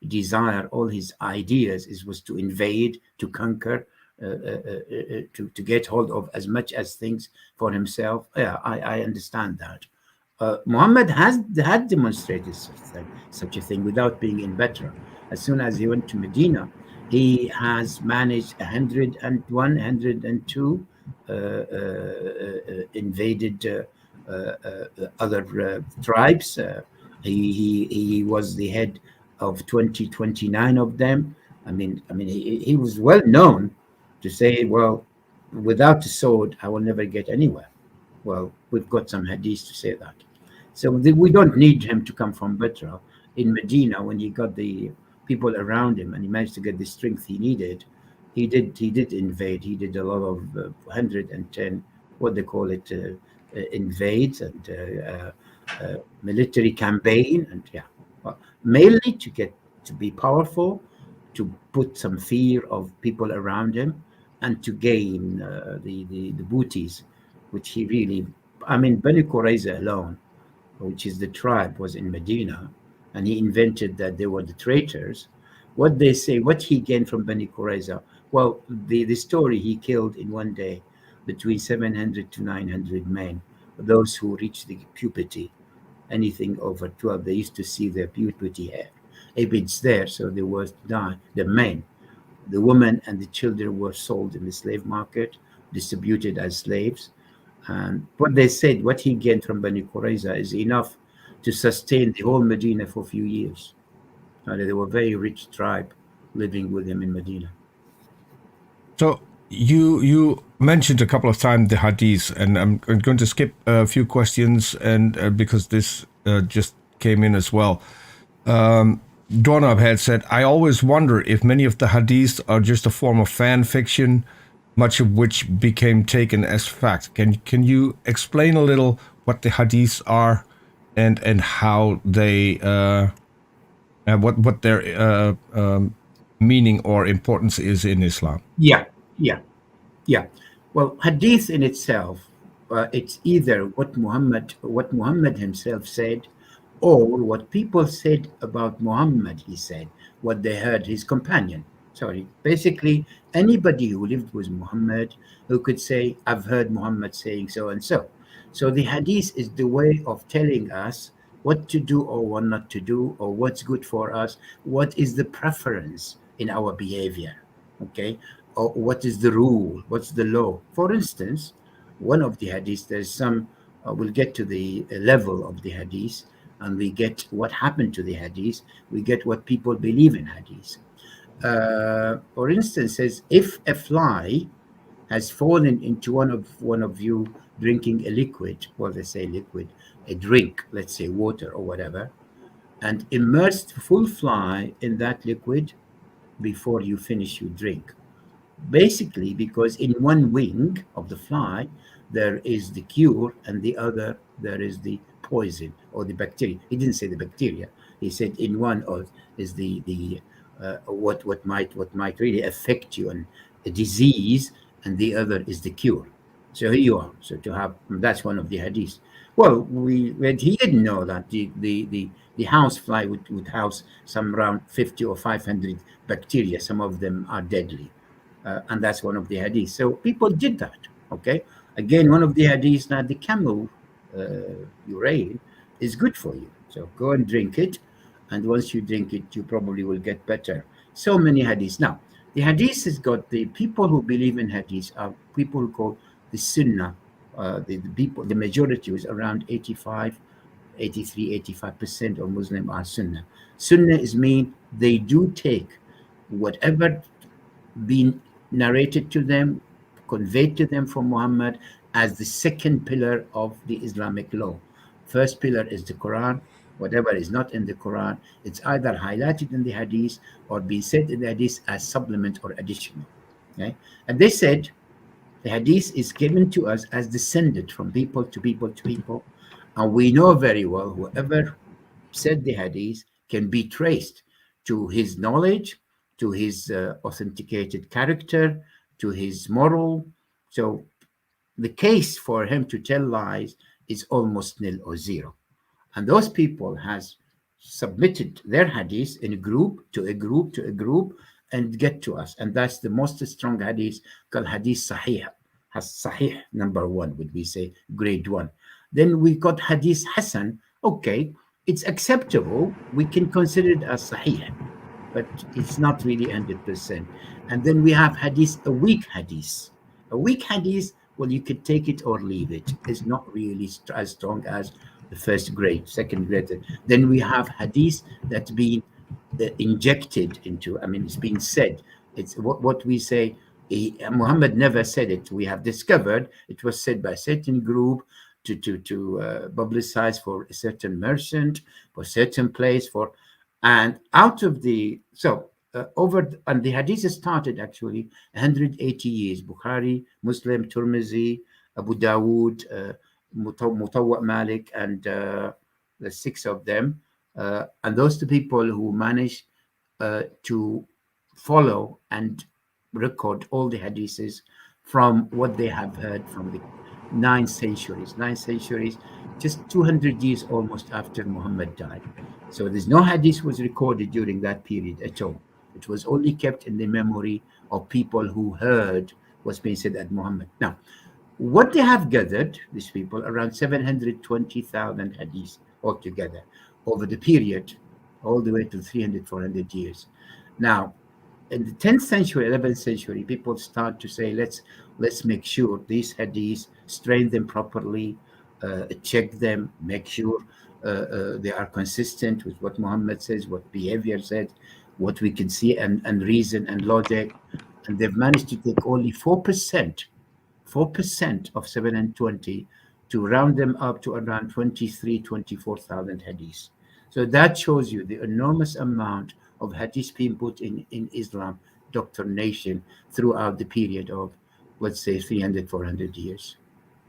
desire, all his ideas was to invade, to conquer, to get hold of as much as things for himself. Yeah, I understand that. Muhammad had demonstrated such a thing without being in Petra. As soon as he went to Medina, he has managed 101, 102 invaded other tribes. He was the head of 29 of them. I mean, he was well known to say, well, without a sword, I will never get anywhere. Well, we've got some hadiths to say that. So we don't need him to come from Petra. In Medina, when he got the people around him and he managed to get the strength he needed, He did invade. He did a lot of 110, what they call it, invades and military campaign, and yeah, well, mainly to get to be powerful, to put some fear of people around him, and to gain the booties, which he really, I mean, Bani Qurayza alone, which is the tribe, was in Medina, and he invented that they were the traitors. What they say, what he gained from Bani Qurayza, well, the story, he killed in one day between 700 to 900 men, those who reached the puberty, anything over 12. They used to see their puberty hair. If it's there, so they were die. The men, the women, and the children were sold in the slave market, distributed as slaves. And what they said, what he gained from Bani Qurayza is enough to sustain the whole Medina for a few years. And they were a very rich tribe living with him in Medina. So you mentioned a couple of times the hadith, and I'm going to skip a few questions, and because this just came in as well. Dornab had said, I always wonder if many of the hadiths are just a form of fan fiction, much of which became taken as fact. Can you explain a little what the hadiths are and how they what their meaning or importance is in Islam? Yeah. Well, hadith in itself, it's either what Muhammad himself said, or what people said about Muhammad. He said what they heard his companion. Sorry, basically anybody who lived with Muhammad who could say, "I've heard Muhammad saying so and so." So the hadith is the way of telling us what to do or what not to do, or what's good for us, what is the preference in our behavior, okay, or what is the rule, what's the law. For instance, one of the hadiths, there's some, we'll get to the level of the hadith, and we get what happened to the hadith, we get what people believe in hadith. For instance, says if a fly has fallen into one of you drinking a liquid, well, they say liquid, a drink, let's say water or whatever, and immersed full fly in that liquid before you finish your drink. Basically, because in one wing of the fly there is the cure, and the other there is the poison or the bacteria. He didn't say the bacteria. He said in one of is the what might really affect you and a disease, and the other is the cure. So here you are. So to have, that's one of the hadiths. Well, he didn't know that the house fly would house some around 50 or 500 bacteria. Some of them are deadly. And that's one of the hadiths. So people did that. Okay. Again, one of the hadiths, that the camel urine is good for you. So go and drink it. And once you drink it, you probably will get better. So many hadiths. Now, the hadith has got, the people who believe in hadith are people who call the sunnah. The people, the majority is around 85% of Muslim are sunnah. Sunnah is mean they do take whatever been narrated to them, conveyed to them from Muhammad, as the second pillar of the Islamic law. First pillar is the Quran. Whatever is not in the Quran, it's either highlighted in the hadith or being said in the hadith as supplement or additional. Okay? And they said the hadith is given to us as descended from people to people to people. And we know very well whoever said the hadith can be traced to his knowledge, to his authenticated character, to his moral. So the case for him to tell lies is almost nil or zero. And those people has submitted their hadith in a group to a group to a group and get to us. And that's the most strong hadith called hadith sahih. Has sahih number one, would we say, grade one. Then we got hadith hasan. Okay, it's acceptable. We can consider it as sahih, but it's not really 100%. And then we have hadith, a weak hadith. A weak hadith, well, you could take it or leave it. It's not really as strong as the first grade, second grade. Then we have hadith that's been injected into, I mean, it's been said. It's what we say, Muhammad never said it. We have discovered it was said by a certain group to publicize for a certain merchant, for a certain place, and out of the, so and the hadith started actually 180 years. Bukhari, Muslim, Tirmidhi, Abu Dawood, Mutawwa Malik, and the 6 of them. And those two people who managed to follow and record all the hadiths from what they have heard from the 9 centuries, just 200 years almost after Muhammad died. So there's no hadith was recorded during that period at all. It was only kept in the memory of people who heard what's being said at Muhammad. Now, what they have gathered, these people, around 720,000 hadiths altogether over the period, all the way to 300, 400 years. Now, in the 10th century, 11th century, people start to say, let's make sure these hadiths, strain them properly, check them, make sure they are consistent with what Muhammad says, what behavior said, what we can see, and reason and logic. And they've managed to take only 4% of 720 to round them up to around 24,000 hadiths. So that shows you the enormous amount of hadith being put in Islam doctrination throughout the period of, let's say, 300, 400 years.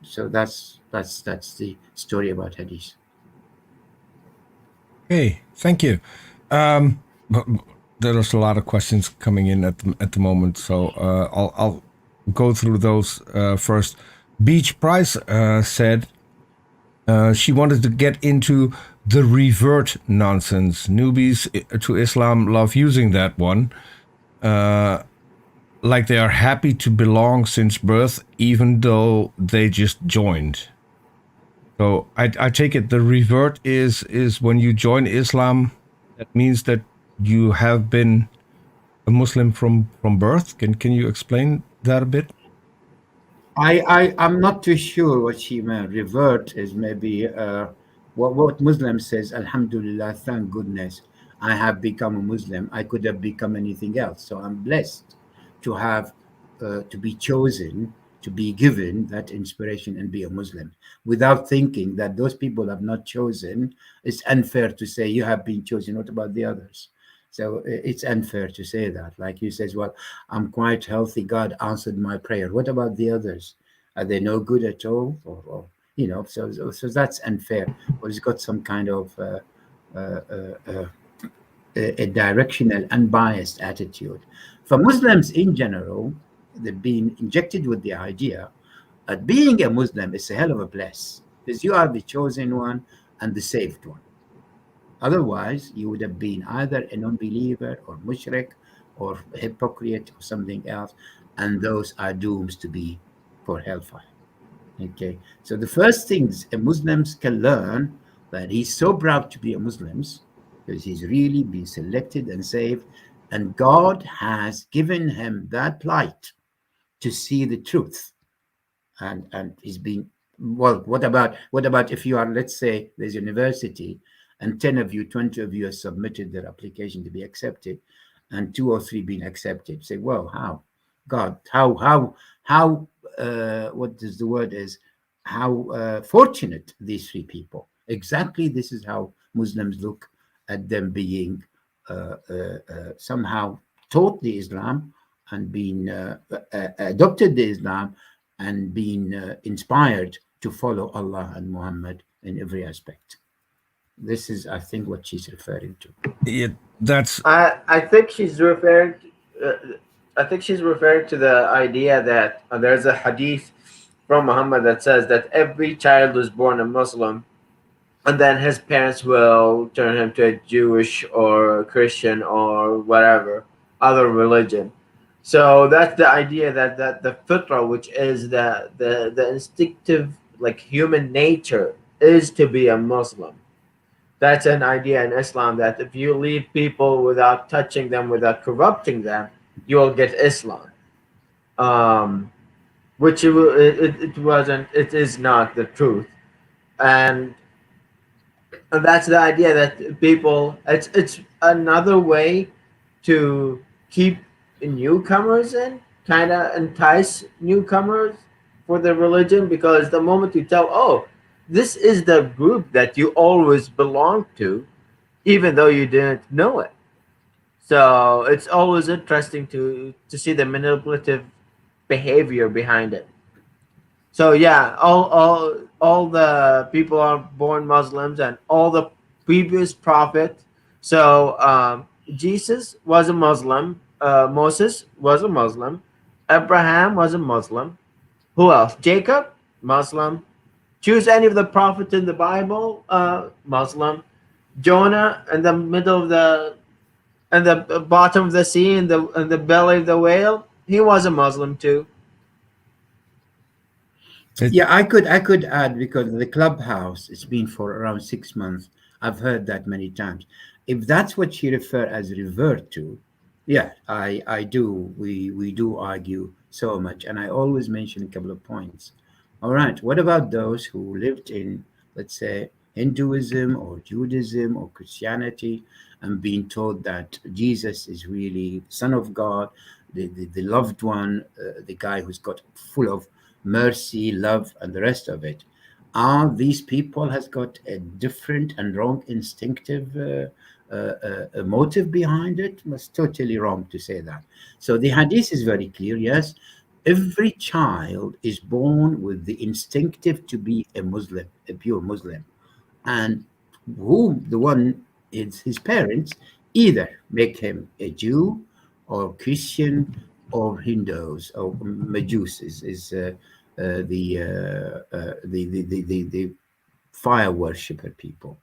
So that's the story about hadith. Okay, thank you. There's a lot of questions coming in at the moment, so I'll go through those first. Beach Price said she wanted to get into the revert nonsense. Newbies to Islam love using that one, like they are happy to belong since birth, even though they just joined. So I take it the revert is when you join Islam, that means that you have been a Muslim from birth. Can you explain that a bit? I'm not too sure what she meant. Revert is maybe what Muslim says, Alhamdulillah, thank goodness, I have become a Muslim. I could have become anything else. So I'm blessed to have to be chosen, to be given that inspiration and be a Muslim. Without thinking that those people have not chosen, it's unfair to say you have been chosen. What about the others? So it's unfair to say that. Like you says, well, I'm quite healthy. God answered my prayer. What about the others? Are they no good at all? Or so that's unfair. Or it's got some kind of a directional, unbiased attitude. For Muslims in general, they've been injected with the idea that being a Muslim is a hell of a bless, because you are the chosen one and the saved one. Otherwise, you would have been either a non-believer or mushrik or a hypocrite or something else, and those are doomed to be for hellfire. Okay, so the first things a Muslims can learn, that he's so proud to be a Muslim because he's really been selected and saved, and God has given him that light to see the truth, and he's been, well, what about if you are, let's say there's a university and 10 of you, 20 of you have submitted their application to be accepted, and 2 or 3 being accepted. Say, well, how? God, how what is the word is, how fortunate these 3 people. Exactly, this is how Muslims look at them being somehow taught the Islam and being adopted the Islam and being inspired to follow Allah and Muhammad in every aspect. This is, I think, what she's referring to. Yeah, that's. I think she's referring. I think she's referring to the idea that there's a hadith from Muhammad that says that every child is born a Muslim, and then his parents will turn him to a Jewish or Christian or whatever other religion. So that's the idea that the fitra, which is the instinctive, like, human nature, is to be a Muslim. That's an idea in Islam, that if you leave people without touching them, without corrupting them, you will get Islam. Which it wasn't. It is not the truth, and that's the idea that people. It's another way to keep newcomers in, kind of entice newcomers for the religion, because the moment you tell, oh, this is the group that you always belong to, even though you didn't know it. So it's always interesting to see the manipulative behavior behind it. So yeah, all the people are born Muslims, and all the previous prophet. So Jesus was a Muslim. Moses was a Muslim. Abraham was a Muslim. Who else? Jacob, Muslim. Choose any of the prophets in the Bible, Muslim. Jonah in the middle of the bottom of the sea, in the belly of the whale, he was a Muslim too. Yeah, I could add, because the clubhouse, it's been for around 6 months. I've heard that many times. If that's what you refer as revert to, yeah, I do. We do argue so much, and I always mention a couple of points. All right, what about those who lived in, let's say, Hinduism or Judaism or Christianity, and being told that Jesus is really Son of God, the loved one, the guy who's got full of mercy, love, and the rest of it? Are these people has got a different and wrong instinctive motive behind it? It's totally wrong to say that. So the hadith is very clear. Yes, every child is born with the instinctive to be a Muslim, a pure Muslim, and whom the one is his parents either make him a Jew or Christian or Hindus or Majus is the fire worshipper people.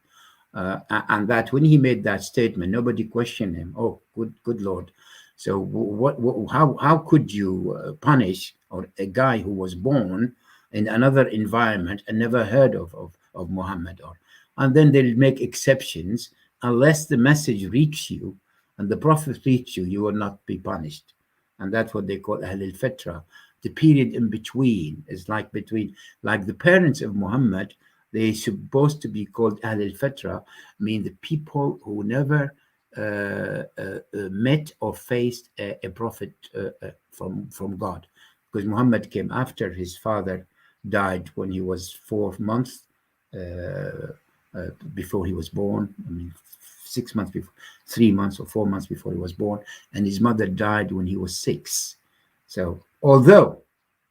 And that when he made that statement, nobody questioned him. Oh, good Lord. So how could you punish or a guy who was born in another environment and never heard of Muhammad? And then they'll make exceptions. Unless the message reaches you and the prophet reaches you, you will not be punished. And that's what they call Ahl al-Fatra. The period in between is like like the parents of Muhammad, they supposed to be called Ahl al-Fatra, mean the people who never met or faced a prophet from God. Because Muhammad came after his father died when he was 4 months before he was born. I mean, 6 months before, 3 months or 4 months before he was born, and his mother died when he was 6. So, although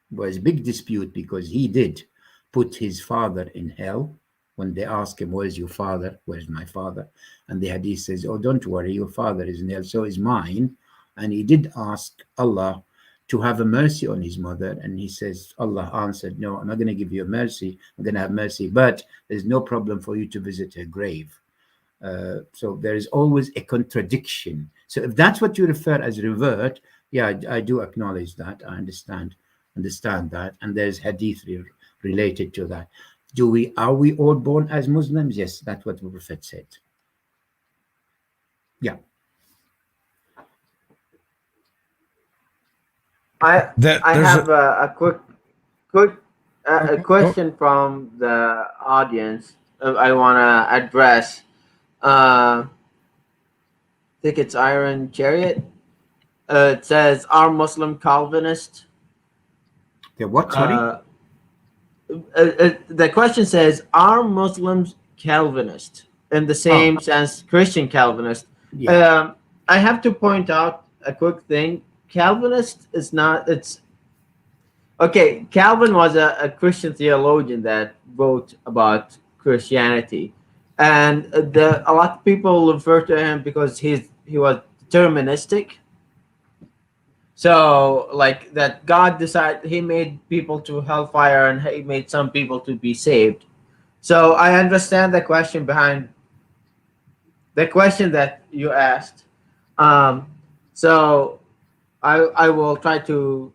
there was a big dispute because he did put his father in hell. When they ask him, "Where's your father? Where's my father?" And the hadith says, "Oh, don't worry, your father is in hell, so is mine." And he did ask Allah to have a mercy on his mother, and he says, Allah answered, "No, I'm not going to give you a mercy. I'm going to have mercy, but there's no problem for you to visit her grave." So there is always a contradiction. So if that's what you refer as revert, yeah, I do acknowledge that. I understand that, and there's hadith related to that. Are we all born as Muslims? Yes, that's what the Prophet said. Yeah. I I There's have a quick a okay. question from the audience. I want to address. I think it's Iron Chariot. It says, "Are Muslim Calvinist?" The what? Sorry. Uh, the question says, "Are Muslims Calvinist in the Oh, same sense Christian Calvinist?" yeah. Um, I have to point out a quick thing. Calvinist is not. It's okay. Calvin was a Christian theologian that wrote about Christianity, and a lot of people refer to him because he was deterministic. So, like that, God decided He made people to hellfire, and He made some people to be saved. So I understand the question behind the question that you asked. Um, so I will try to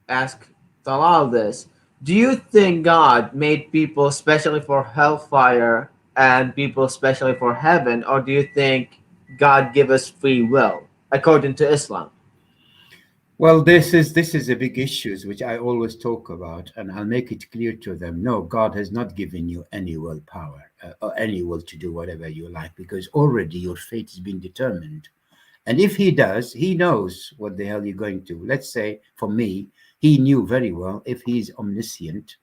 ask Talal this. Do you think God made people especially for hellfire and people especially for heaven, or do you think God give us free will according to Islam? Well, this is a big issue which I always talk about, and I'll make it clear to them. No, God has not given you any willpower or any will to do whatever you like, because already your fate has been determined. And if He does, He knows what the hell you're going to. Let's say, for me, He knew very well if He's omniscient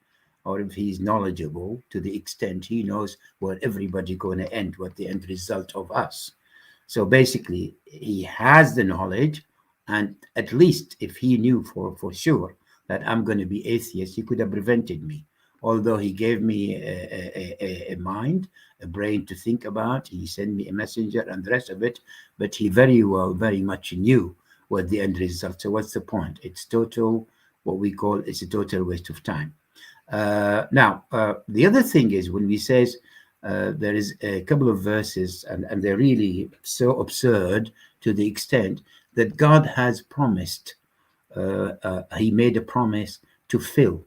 or if He's knowledgeable to the extent He knows where everybody going to end, what the end result of us. So basically, he has the knowledge, and at least if he knew for sure that I'm going to be atheist, he could have prevented me. Although he gave me a mind, a brain to think about, he sent me a messenger and the rest of it, but he very much knew what the end result. So what's the point? It's total, what we call, it's a total waste of time. Now, the other thing is when we says there is a couple of verses, and they're really so absurd to the extent that God has promised, he made a promise to fill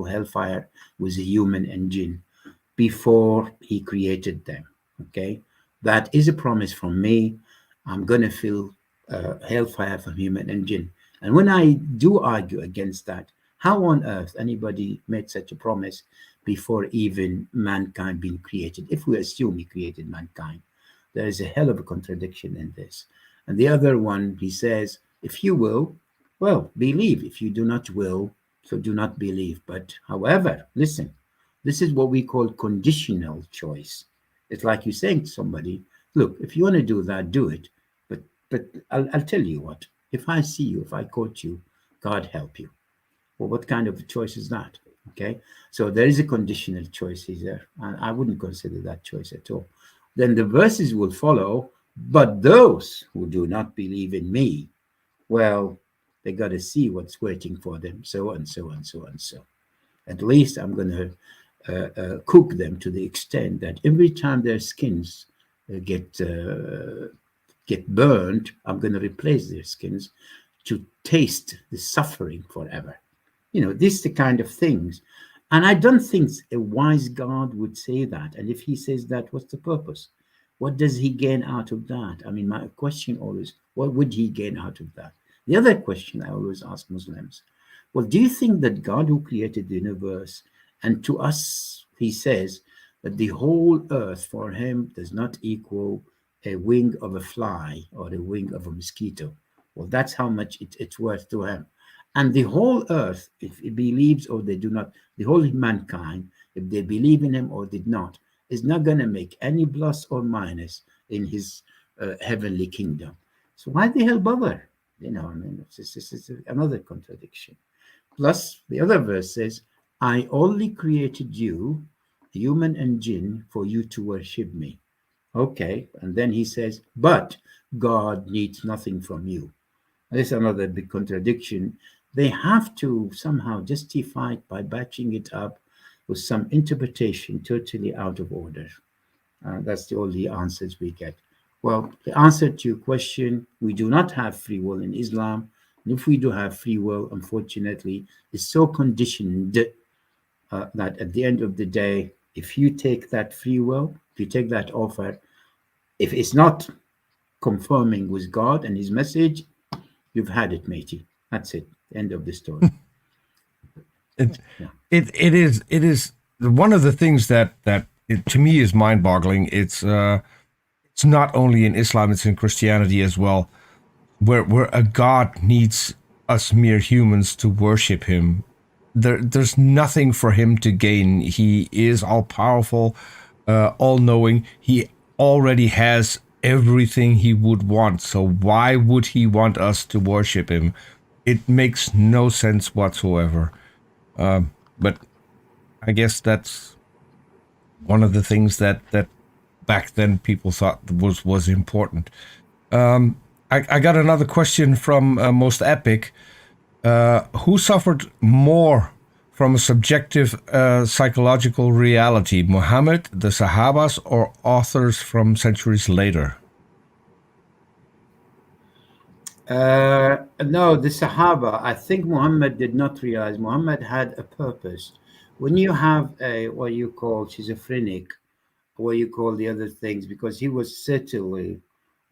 hellfire with a human and jinn before he created them. Okay, that is a promise from me. I'm going to fill hellfire from human and jinn. And when I do argue against that, how on earth anybody made such a promise before even mankind being created? If we assume he created mankind, there is a hell of a contradiction in this. And the other one, he says, if you will, well, believe. If you do not will, so do not believe. But however, listen, this is what we call conditional choice. It's like you saying to somebody, look, if you want to do that, do it. But I'll tell you what, if I see you, if I quote you, God help you. Well, what kind of choice is that? Okay, so there is a conditional choice there, and I wouldn't consider that choice at all. Then the verses will follow, but those who do not believe in me, well, they got to see what's waiting for them, so and so and so and so. At least I'm going to cook them to the extent that every time their skins get burned, I'm going to replace their skins to taste the suffering forever. This is the kind of things. And I don't think a wise God would say that. And if he says that, what's the purpose? What does he gain out of that? I mean, my question always, what would he gain out of that? The other question I always ask Muslims, well, do you think that God who created the universe, and to us, he says that the whole earth for him does not equal a wing of a fly or a wing of a mosquito? Well, that's how much it's worth to him. And the whole earth, if he believes or they do not, the whole mankind, if they believe in him or did not, is not going to make any plus or minus in his heavenly kingdom. So why the hell bother? I mean, it's another contradiction. Plus, the other verse says, I only created you, human and jinn, for you to worship me. Okay, and then he says, but God needs nothing from you. This is another big contradiction. They have to somehow justify it by batching it up with some interpretation totally out of order. That's the only answers we get. Well, the answer to your question, we do not have free will in Islam. And if we do have free will, unfortunately, it's so conditioned that at the end of the day, if you take that free will, if you take that offer, if it's not conforming with God and his message, you've had it, matey. That's it. End of the story. It is one of the things that to me is mind-boggling. It's not only in Islam, it's in Christianity as well, where a God needs us mere humans to worship him. There's nothing for him to gain. He is all-powerful, all-knowing. He already has everything he would want. So why would he want us to worship him? It makes no sense whatsoever. But I guess that's one of the things that back then people thought was important. I got another question from Most Epic. Who suffered more from a subjective psychological reality, Muhammad, the Sahabas, or authors from centuries later? No, the Sahaba. I think Muhammad did not realize. Muhammad had a purpose. When you have a what you call schizophrenic, what you call the other things, because he was certainly,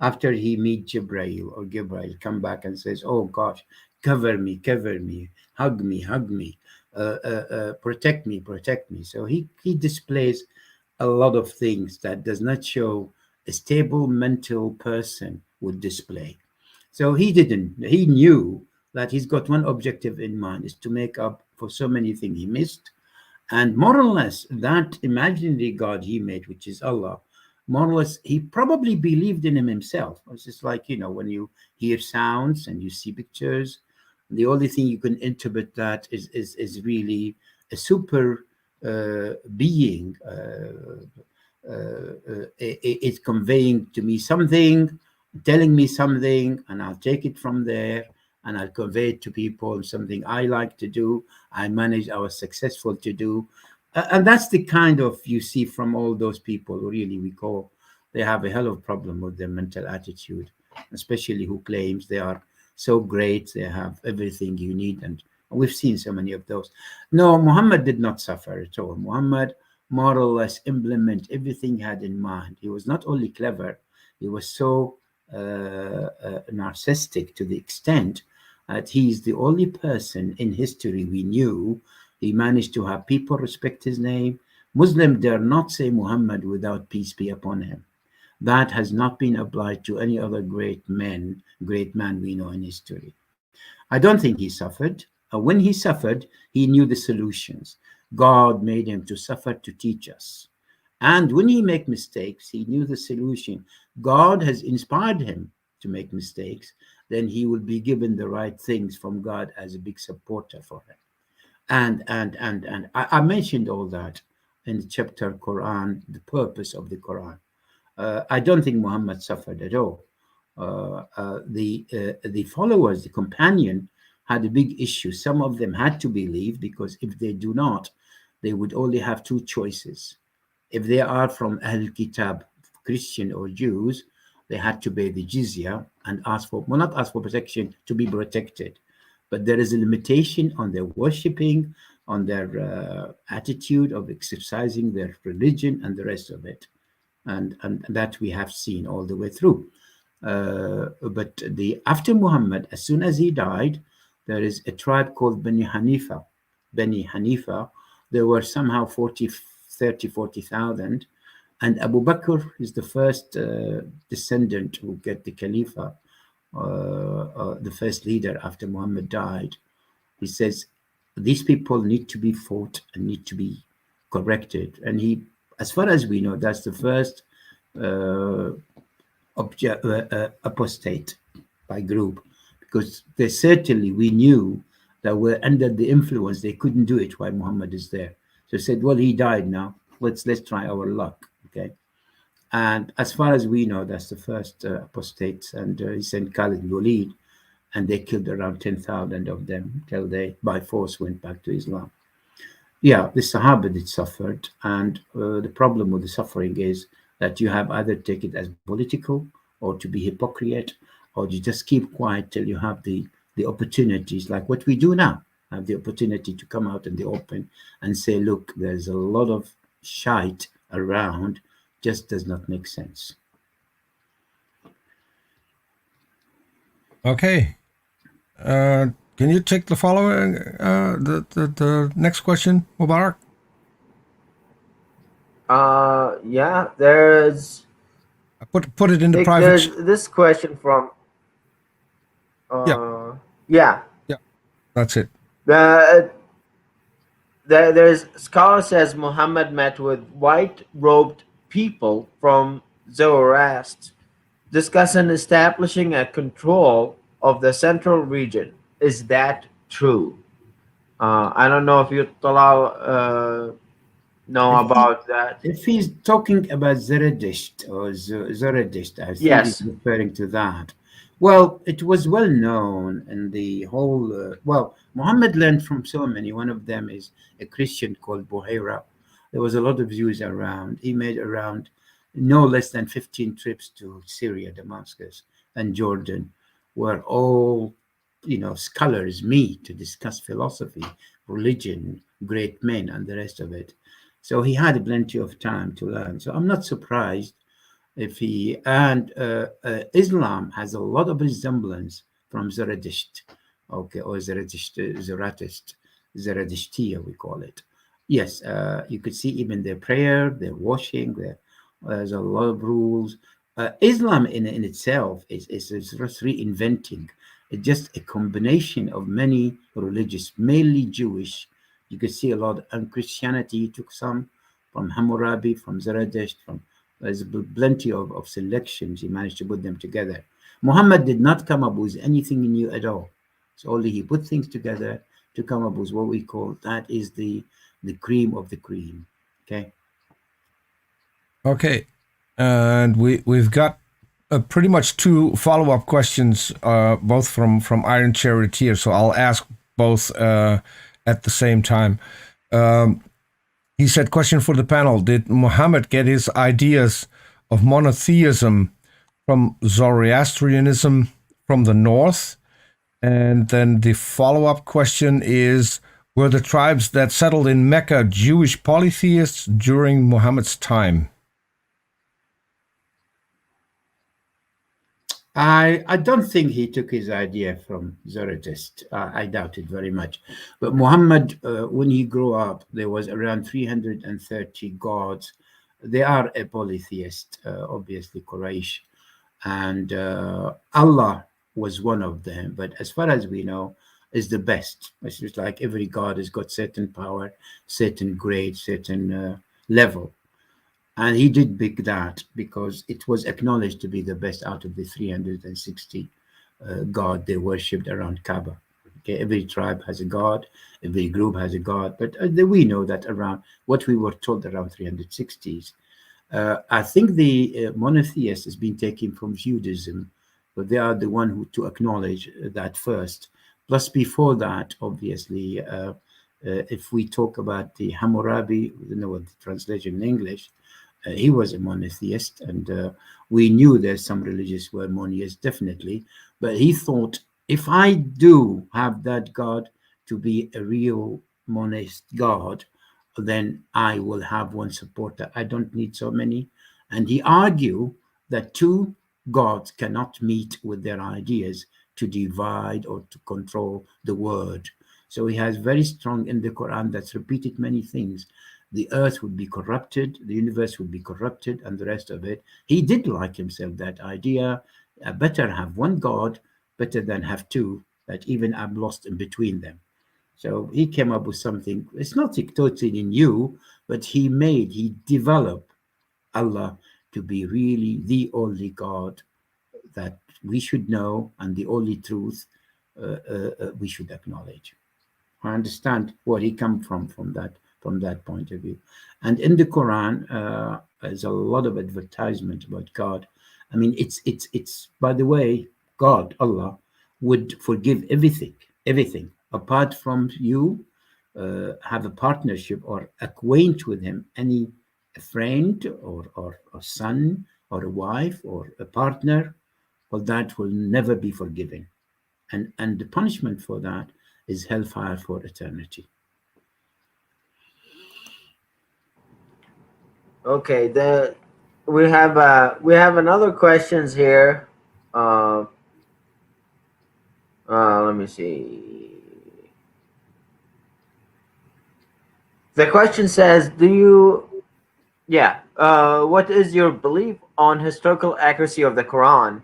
after he meet Jibreel or Gabriel, come back and says, "Oh gosh, cover me, hug me, protect me." So he displays a lot of things that does not show a stable mental person would display. So he didn't. He knew that he's got one objective in mind, is to make up for so many things he missed. And more or less, that imaginary God he made, which is Allah, more or less, he probably believed in him himself. It's just like, when you hear sounds and you see pictures, the only thing you can interpret that is really a super being. It's conveying to me something, telling me something, and I'll take it from there and I'll convey it to people. Something I like to do, I was successful to do. And that's the kind of, you see from all those people who really they have a hell of a problem with their mental attitude, especially who claims they are so great, they have everything you need. And we've seen so many of those. No, Muhammad did not suffer at all. Muhammad more or less implement everything he had in mind. He was not only clever, he was so narcissistic to the extent that he's the only person in history we knew. He managed to have people respect his name. Muslims dare not say Muhammad without peace be upon him. That has not been applied to any other great man we know in history. I don't think he suffered. When he suffered, he knew the solutions. God made him to suffer to teach us. And when he make mistakes, he knew the solution. God has inspired him to make mistakes. Then he will be given the right things from God as a big supporter for him. And I mentioned all that in the chapter Quran, the purpose of the Quran. I don't think Muhammad suffered at all. The followers, the companion, had a big issue. Some of them had to believe, because if they do not, they would only have two choices. If they are from Ahl Kitab, Christian or Jews, they had to pay the jizya and not ask for protection, to be protected. But there is a limitation on their worshipping, on their attitude of exercising their religion and the rest of it. And that we have seen all the way through. But after Muhammad, as soon as he died, there is a tribe called Bani Hanifa. There were somehow 40,000. And Abu Bakr is the first descendant who get the Khalifa, the first leader after Muhammad died. He says, these people need to be fought and need to be corrected. And he, as far as we know, that's the first apostate by group, because we knew that we're under the influence. They couldn't do it while Muhammad is there. So he said, well, he died now. Let's try our luck. Okay. And as far as we know, that's the first apostates. And he sent Khalid and Walid, and they killed around 10,000 of them till they, by force, went back to Islam. Yeah, the Sahaba did suffered. And the problem with the suffering is that you have either take it as political, or to be hypocrite, or you just keep quiet till you have the opportunities, like what we do now, have the opportunity to come out in the open and say, look, there's a lot of shite around, just does not make sense. Okay. Can you take the following, the next question, Mubarak? Yeah, there's. Put it in the private. There's this question from. Yeah. That's it. There's scholar says Muhammad met with white-robed people from Zoroaster, discussing establishing a control of the central region. Is that true? I don't know if you, Talal, know about that. If he's talking about Zerdusht or Zerdusht, I think Yes. he's referring to that. Well, it was well known in the whole. Muhammad learned from so many. One of them is a Christian called Buhaira. There was a lot of Jews around. He made around no less than 15 trips to Syria, Damascus, and Jordan, where all scholars meet to discuss philosophy, religion, great men, and the rest of it. So he had plenty of time to learn. So I'm not surprised if he, and Islam has a lot of resemblance from Zerdusht, okay, or Zeradishtiya, we call it. Yes, you could see even their prayer, their washing, there's a lot of rules. Islam in itself is just reinventing. It's just a combination of many religious, mainly Jewish. You could see a lot, and Christianity took some from Hammurabi, from Zerdusht, from There's plenty of selections. He managed to put them together. Muhammad did not come up with anything new at all. So only he put things together to come up with what we call, that is the cream of the cream. Okay. Okay, and we've got pretty much two follow-up questions, both from Iron Charioteer. So I'll ask both at the same time. He said, question for the panel: did Muhammad get his ideas of monotheism from Zoroastrianism from the north? And then the follow-up question is, were the tribes that settled in Mecca Jewish polytheists during Muhammad's time? I don't think he took his idea from Zoroaster. I doubt it very much. But Muhammad, when he grew up, there was around 330 gods. They are a polytheist, obviously Quraysh. And Allah was one of them. But as far as we know, is the best. It's just like every god has got certain power, certain grade, certain level. And he did pick that because it was acknowledged to be the best out of the 360 god they worshipped around Kaaba. Okay, every tribe has a god, every group has a god, but we know that around what we were told around 360s. I think the monotheist has been taken from Judaism, but they are the one who to acknowledge that first. Plus, before that, obviously, if we talk about the Hammurabi, we don't know what the translation in English. He was a monotheist, and we knew there's some religious were montheists, definitely. But he thought, if I do have that God to be a real monist God, then I will have one supporter. I don't need so many. And he argued that two gods cannot meet with their ideas to divide or to control the word. So he has very strong in the Quran that's repeated many things. The earth would be corrupted, the universe would be corrupted, and the rest of it. He did like himself that idea. Better have one God, better than have two, that even I'm lost in between them. So he came up with something. It's not totally new, but he developed Allah to be really the only God that we should know and the only truth we should acknowledge. I understand where he come from that point of view. And in the Quran, there's a lot of advertisement about God. I mean, it's by the way, God, Allah, would forgive everything, apart from you have a partnership or acquaint with him, any friend or a son or a wife or a partner, well, that will never be forgiven. And the punishment for that is hellfire for eternity. Okay, we have another questions here. Let me see. The question says, what is your belief on historical accuracy of the Quran?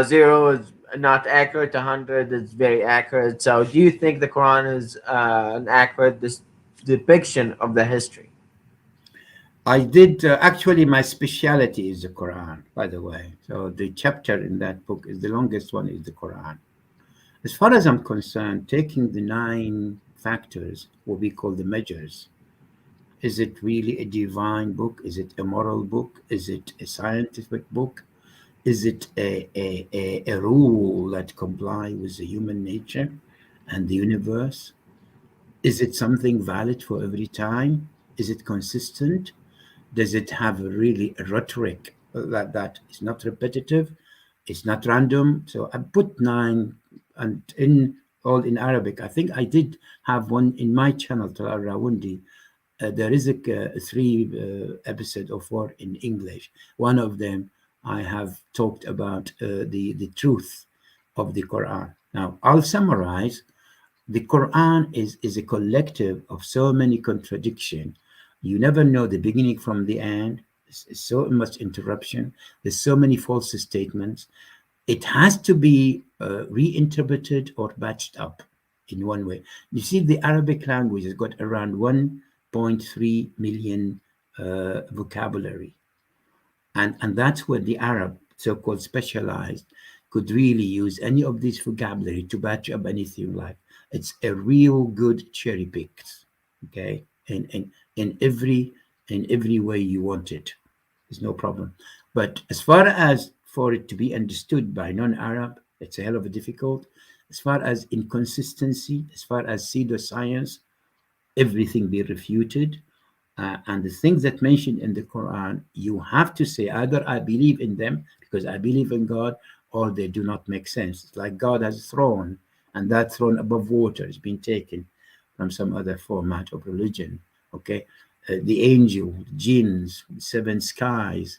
0 is not accurate, 100 is very accurate. So do you think the Quran is an accurate depiction of the history? I did, actually, my specialty is the Quran, by the way. So the chapter in that book is the longest one, is the Quran. As far as I'm concerned, taking the 9 factors, what we call the measures, is it really a divine book? Is it a moral book? Is it a scientific book? Is it a rule that comply with the human nature and the universe? Is it something valid for every time? Is it consistent? Does it have really a rhetoric that is not repetitive? It's not random. So I put 9, and all in Arabic. I think I did have one in my channel, Talal Rawandi. There is a 3 episode or 4 in English. One of them I have talked about the truth of the Quran. Now I'll summarize. The Quran is a collective of so many contradictions. You never know the beginning from the end. There's so much interruption. There's so many false statements. It has to be reinterpreted or batched up in one way. You see, the Arabic language has got around 1.3 million vocabulary. And that's where the Arab, so-called specialized, could really use any of this vocabulary to batch up anything like. It's a real good cherry picked, okay, in every way you want it. There's no problem. But as far as for it to be understood by non-Arab, it's a hell of a difficult. As far as inconsistency, as far as pseudoscience, everything be refuted. And the things that mentioned in the Quran, you have to say either I believe in them because I believe in God, or they do not make sense. It's like God has a throne, and that throne above water is being taken from some other format of religion. Okay, the angel, jinns, seven skies,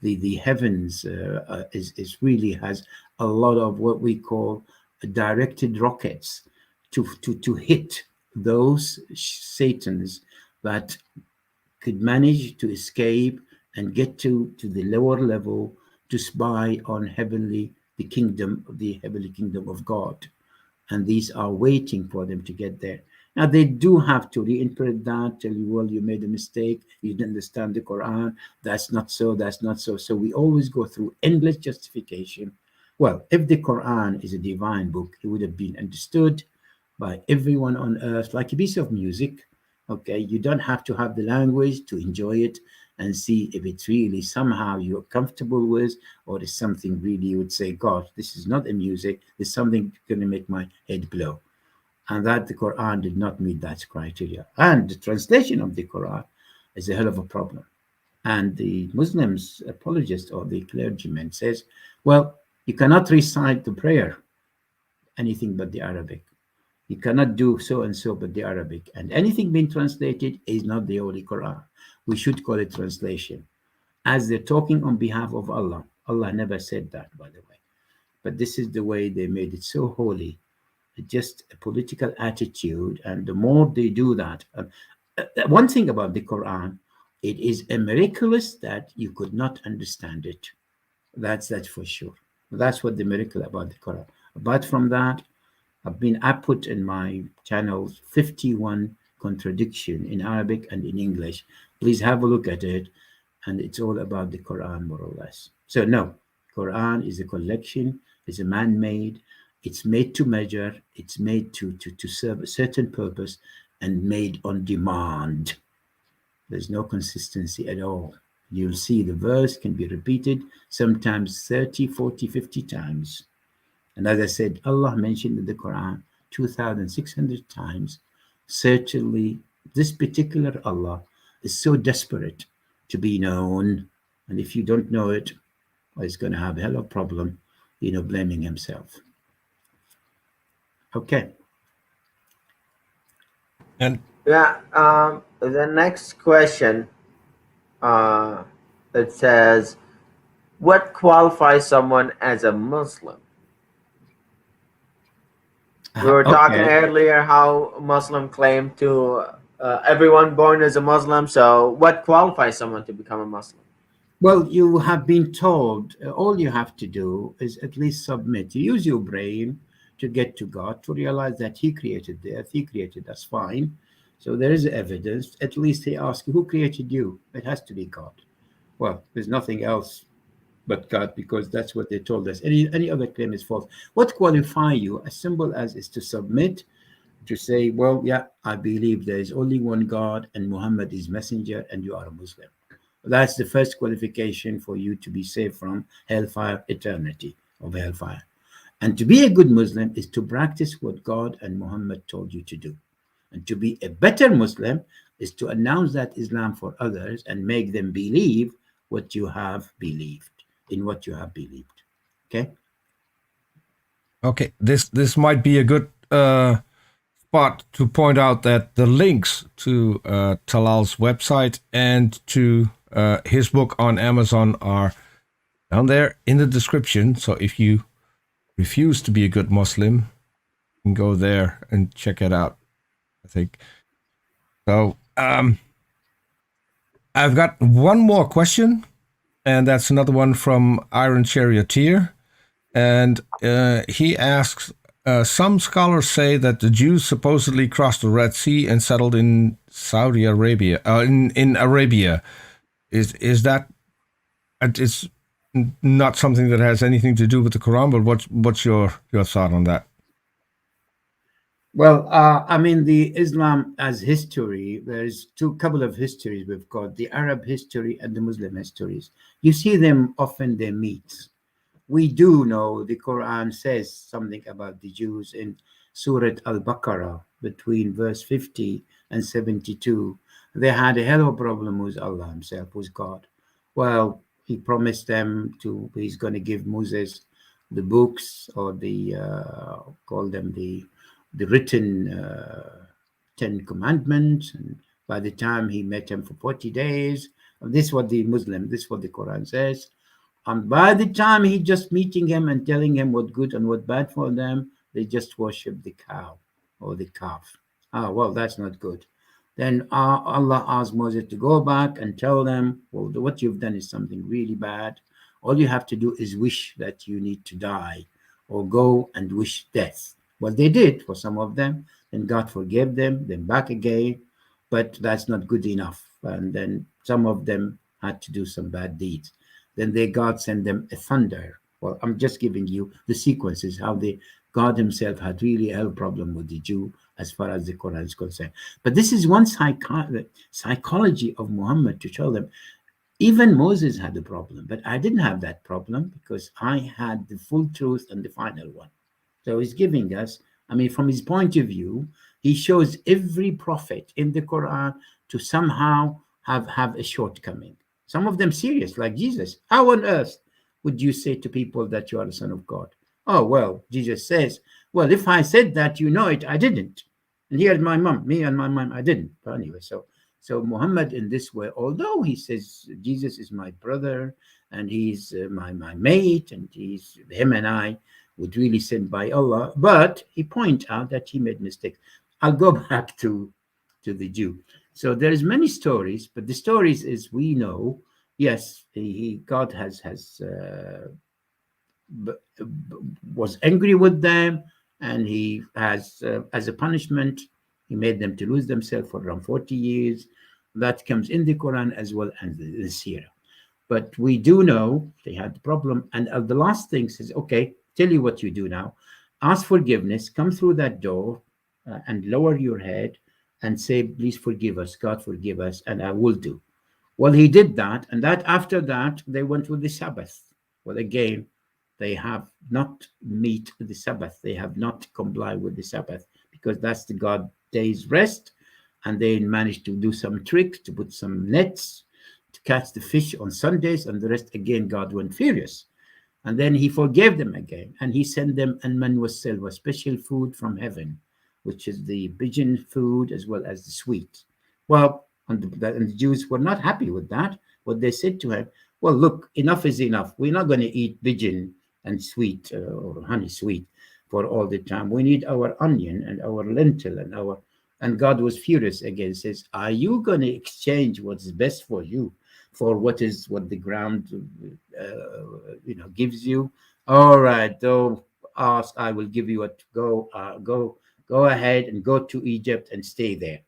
the heavens is really has a lot of what we call directed rockets to hit those satans that could manage to escape and get to the lower level to spy on the heavenly kingdom of God. And these are waiting for them to get there. Now, they do have to reinterpret that, tell you, well, you made a mistake, you didn't understand the Quran, that's not so, that's not so. So we always go through endless justification. Well, if the Quran is a divine book, it would have been understood by everyone on earth like a piece of music. Okay, you don't have to have the language to enjoy it and see if it's really somehow you're comfortable with, or is something really you would say, God, this is not a music, there's something going to make my head blow. And that the Quran did not meet that criteria. And the translation of the Quran is a hell of a problem. And the Muslims apologist or the clergyman says, well, you cannot recite the prayer, anything but the Arabic. You cannot do so and so but the Arabic. And anything being translated is not the Holy Quran. We should call it translation. As they're talking on behalf of Allah. Allah never said that, by the way. But this is the way they made it so holy. Just a political attitude. And the more they do that, one thing about the Quran, it is a miraculous that you could not understand it. That's for sure. That's what the miracle about the Quran. Apart from that, I put in my channel 51 contradiction in Arabic and in English. Please have a look at it. And it's all about the Quran, more or less. So no, Quran is a collection, is a man-made, it's made to measure, it's made to serve a certain purpose and made on demand. There's no consistency at all. You'll see the verse can be repeated sometimes 30, 40, 50 times. And as I said, Allah mentioned in the Quran 2,600 times. Certainly, this particular Allah is so desperate to be known. And if you don't know it, well, he's going to have a hell of a problem, blaming himself. Okay. And Yeah. The next question, it says, what qualifies someone as a Muslim? We were talking earlier how Muslim claim to everyone born as a Muslim. So what qualifies someone to become a Muslim? Well, you have been told all you have to do is at least submit. You use your brain to get to God, to realize that He created the earth, He created us, fine. So there is evidence. At least He asks, who created you? It has to be God. Well, there's nothing else but God, because that's what they told us. Any other claim is false. What qualifies you, as simple as is to submit, to say, well, yeah, I believe there is only one God and Muhammad is messenger and you are a Muslim. That's the first qualification for you to be saved from hellfire, eternity of hellfire. And to be a good Muslim is to practice what God and Muhammad told you to do. And to be a better Muslim is to announce that Islam for others and make them believe what you have believed, in what you have believed. Okay? Okay, this might be a good spot to point out that the links to Talal's website and to his book on Amazon are down there in the description. So if you refuse to be a good Muslim, you can go there and check it out, I think. So I've got one more question, and that's another one from Iron Charioteer. And he asks, some scholars say that the Jews supposedly crossed the Red Sea and settled in Saudi Arabia, in Arabia. Is that It's not something that has anything to do with the Quran, but what's your thought on that? Well, I mean, the Islam as history, there's couple of histories we've got, the Arab history and the Muslim histories. You see them often, they meet. We do know the Quran says something about the Jews in Surah Al-Baqarah between verse 50 and 72. They had a hell of a problem with Allah himself, with God. Well, he promised them he's going to give Moses the books, or call them the written 10 commandments. And by the time he met him for 40 days, this is what the Quran says. And by the time he just meeting him and telling him what good and what bad for them, they just worship the cow or the calf. Ah, well, that's not good. Then Allah asked Moses to go back and tell them, well, what you've done is something really bad. All you have to do is wish that you need to die, or go and wish death. Well, they did for some of them, and God forgave them, then back again, but that's not good enough. And then some of them had to do some bad deeds. Then God sent them a thunder. Well, I'm just giving you the sequences, how God himself had really a problem with the Jew as far as the Quran is concerned. But this is one psychology of Muhammad, to show them, even Moses had a problem, but I didn't have that problem because I had the full truth and the final one. So he's giving us, I mean, from his point of view, he shows every prophet in the Quran to somehow have a shortcoming. Some of them serious, like Jesus. How on earth would you say to people that you are the Son of God? Oh, well, Jesus says, well, if I said that, you know it, I didn't. And here's my mom, me and my mom, I didn't. But anyway, so Muhammad in this way, although he says Jesus is my brother and he's my mate, and him and I would really sent by Allah, but he points out that he made mistakes. I'll go back to the Jew. So there's many stories, but the stories is, we know, yes, God was angry with them, and he has, as a punishment, he made them to lose themselves for around 40 years. That comes in the Quran as well as the Sirah. But we do know they had the problem. And the last thing says, okay, tell you what you do now. Ask forgiveness, come through that door and lower your head and say, please forgive us, God forgive us, and I will do. Well, he did that, and that after that, they went with the Sabbath. Well, again, they have not meet the Sabbath. They have not complied with the Sabbath, because that's the God day's rest, and they managed to do some tricks, to put some nets, to catch the fish on Sundays, and the rest, again, God went furious. And then he forgave them again, and he sent them man was silver, special food from heaven, which is the pigeon food as well as the sweet. Well, and the Jews were not happy with that. What they said to him, well, look, enough is enough. We're not going to eat pigeon and sweet or honey sweet for all the time. We need our onion and our lentil and God was furious again. Says, are you going to exchange what's best for you for what the ground gives you? All right, don't ask. I will give you go ahead and go to Egypt and stay there.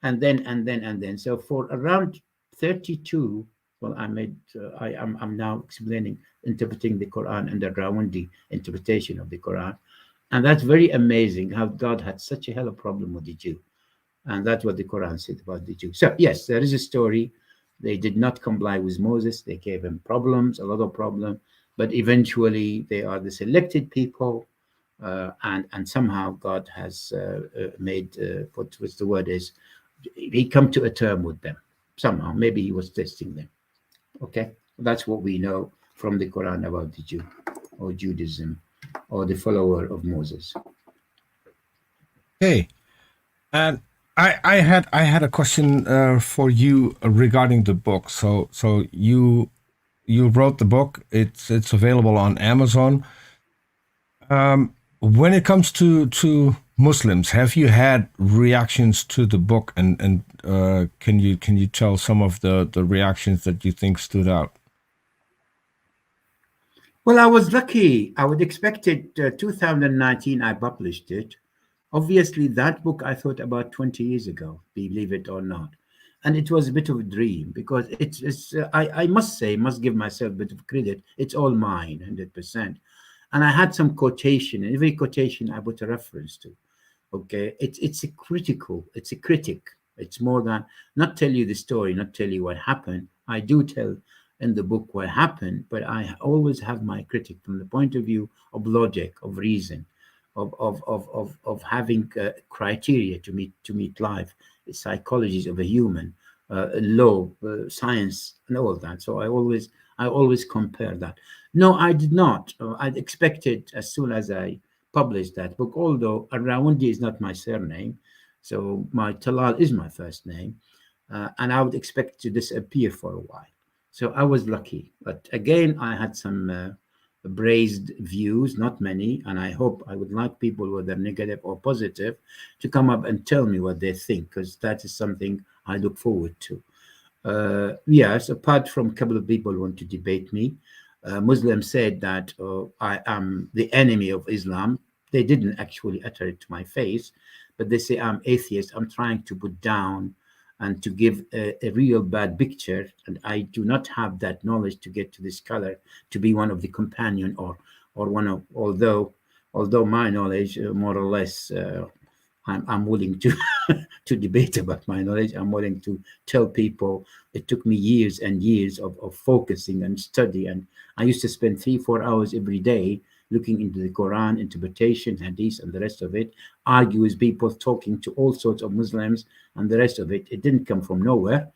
And then. So for around 32, well, I'm now interpreting the Quran and the Rawandi interpretation of the Quran. And that's very amazing how God had such a hell of a problem with the Jew. And that's what the Quran said about the Jew. So yes, there is a story. They did not comply with Moses. They gave him problems, a lot of problems. But eventually they are the selected people. And somehow God has made, what the word is, he come to a term with them. Somehow, maybe he was testing them. Okay, that's what we know from the Quran about the Jew or Judaism or the follower of Moses. Okay, and I had a question for you regarding the book. So you wrote the book. It's available on Amazon. When it comes to Muslims, have you had reactions to the book, and can you tell some of the reactions that you think stood out? Well, I was lucky. I would expect it. 2019, I published it. Obviously, that book I thought about 20 years ago, believe it or not. And it was a bit of a dream, because I must say, must give myself a bit of credit. It's all mine, 100%. And I had some quotation. In every quotation, I put a reference to. Okay, it's a critical, it's a critic. It's more than not tell you the story, not tell you what happened. I do tell in the book what happened, but I always have my critic from the point of view of logic, of reason, of having criteria to meet life, the psychologies of a human, law, science, and all that. So I always compare that. No, I did not. I'd expected as soon as I published that book, although Rawandi is not my surname, so my Talal is my first name, and I would expect to disappear for a while. So I was lucky, but again, I had some braised views, not many, and I would like people, whether negative or positive, to come up and tell me what they think, because that is something I look forward to. Yes, apart from a couple of people who want to debate me, Muslims said that I am the enemy of Islam. They didn't actually utter it to my face, but they say I'm atheist. I'm trying to put down and to give a real bad picture, and I do not have that knowledge to get to this color to be one of the companion or one of, although my knowledge more or less I'm willing to to debate about my knowledge. I'm willing to tell people it took me years and years of focusing and study, and I used to spend 3-4 hours every day looking into the Quran, interpretation, hadith, and the rest of it, argue with people, talking to all sorts of Muslims, and the rest of it. It didn't come from nowhere.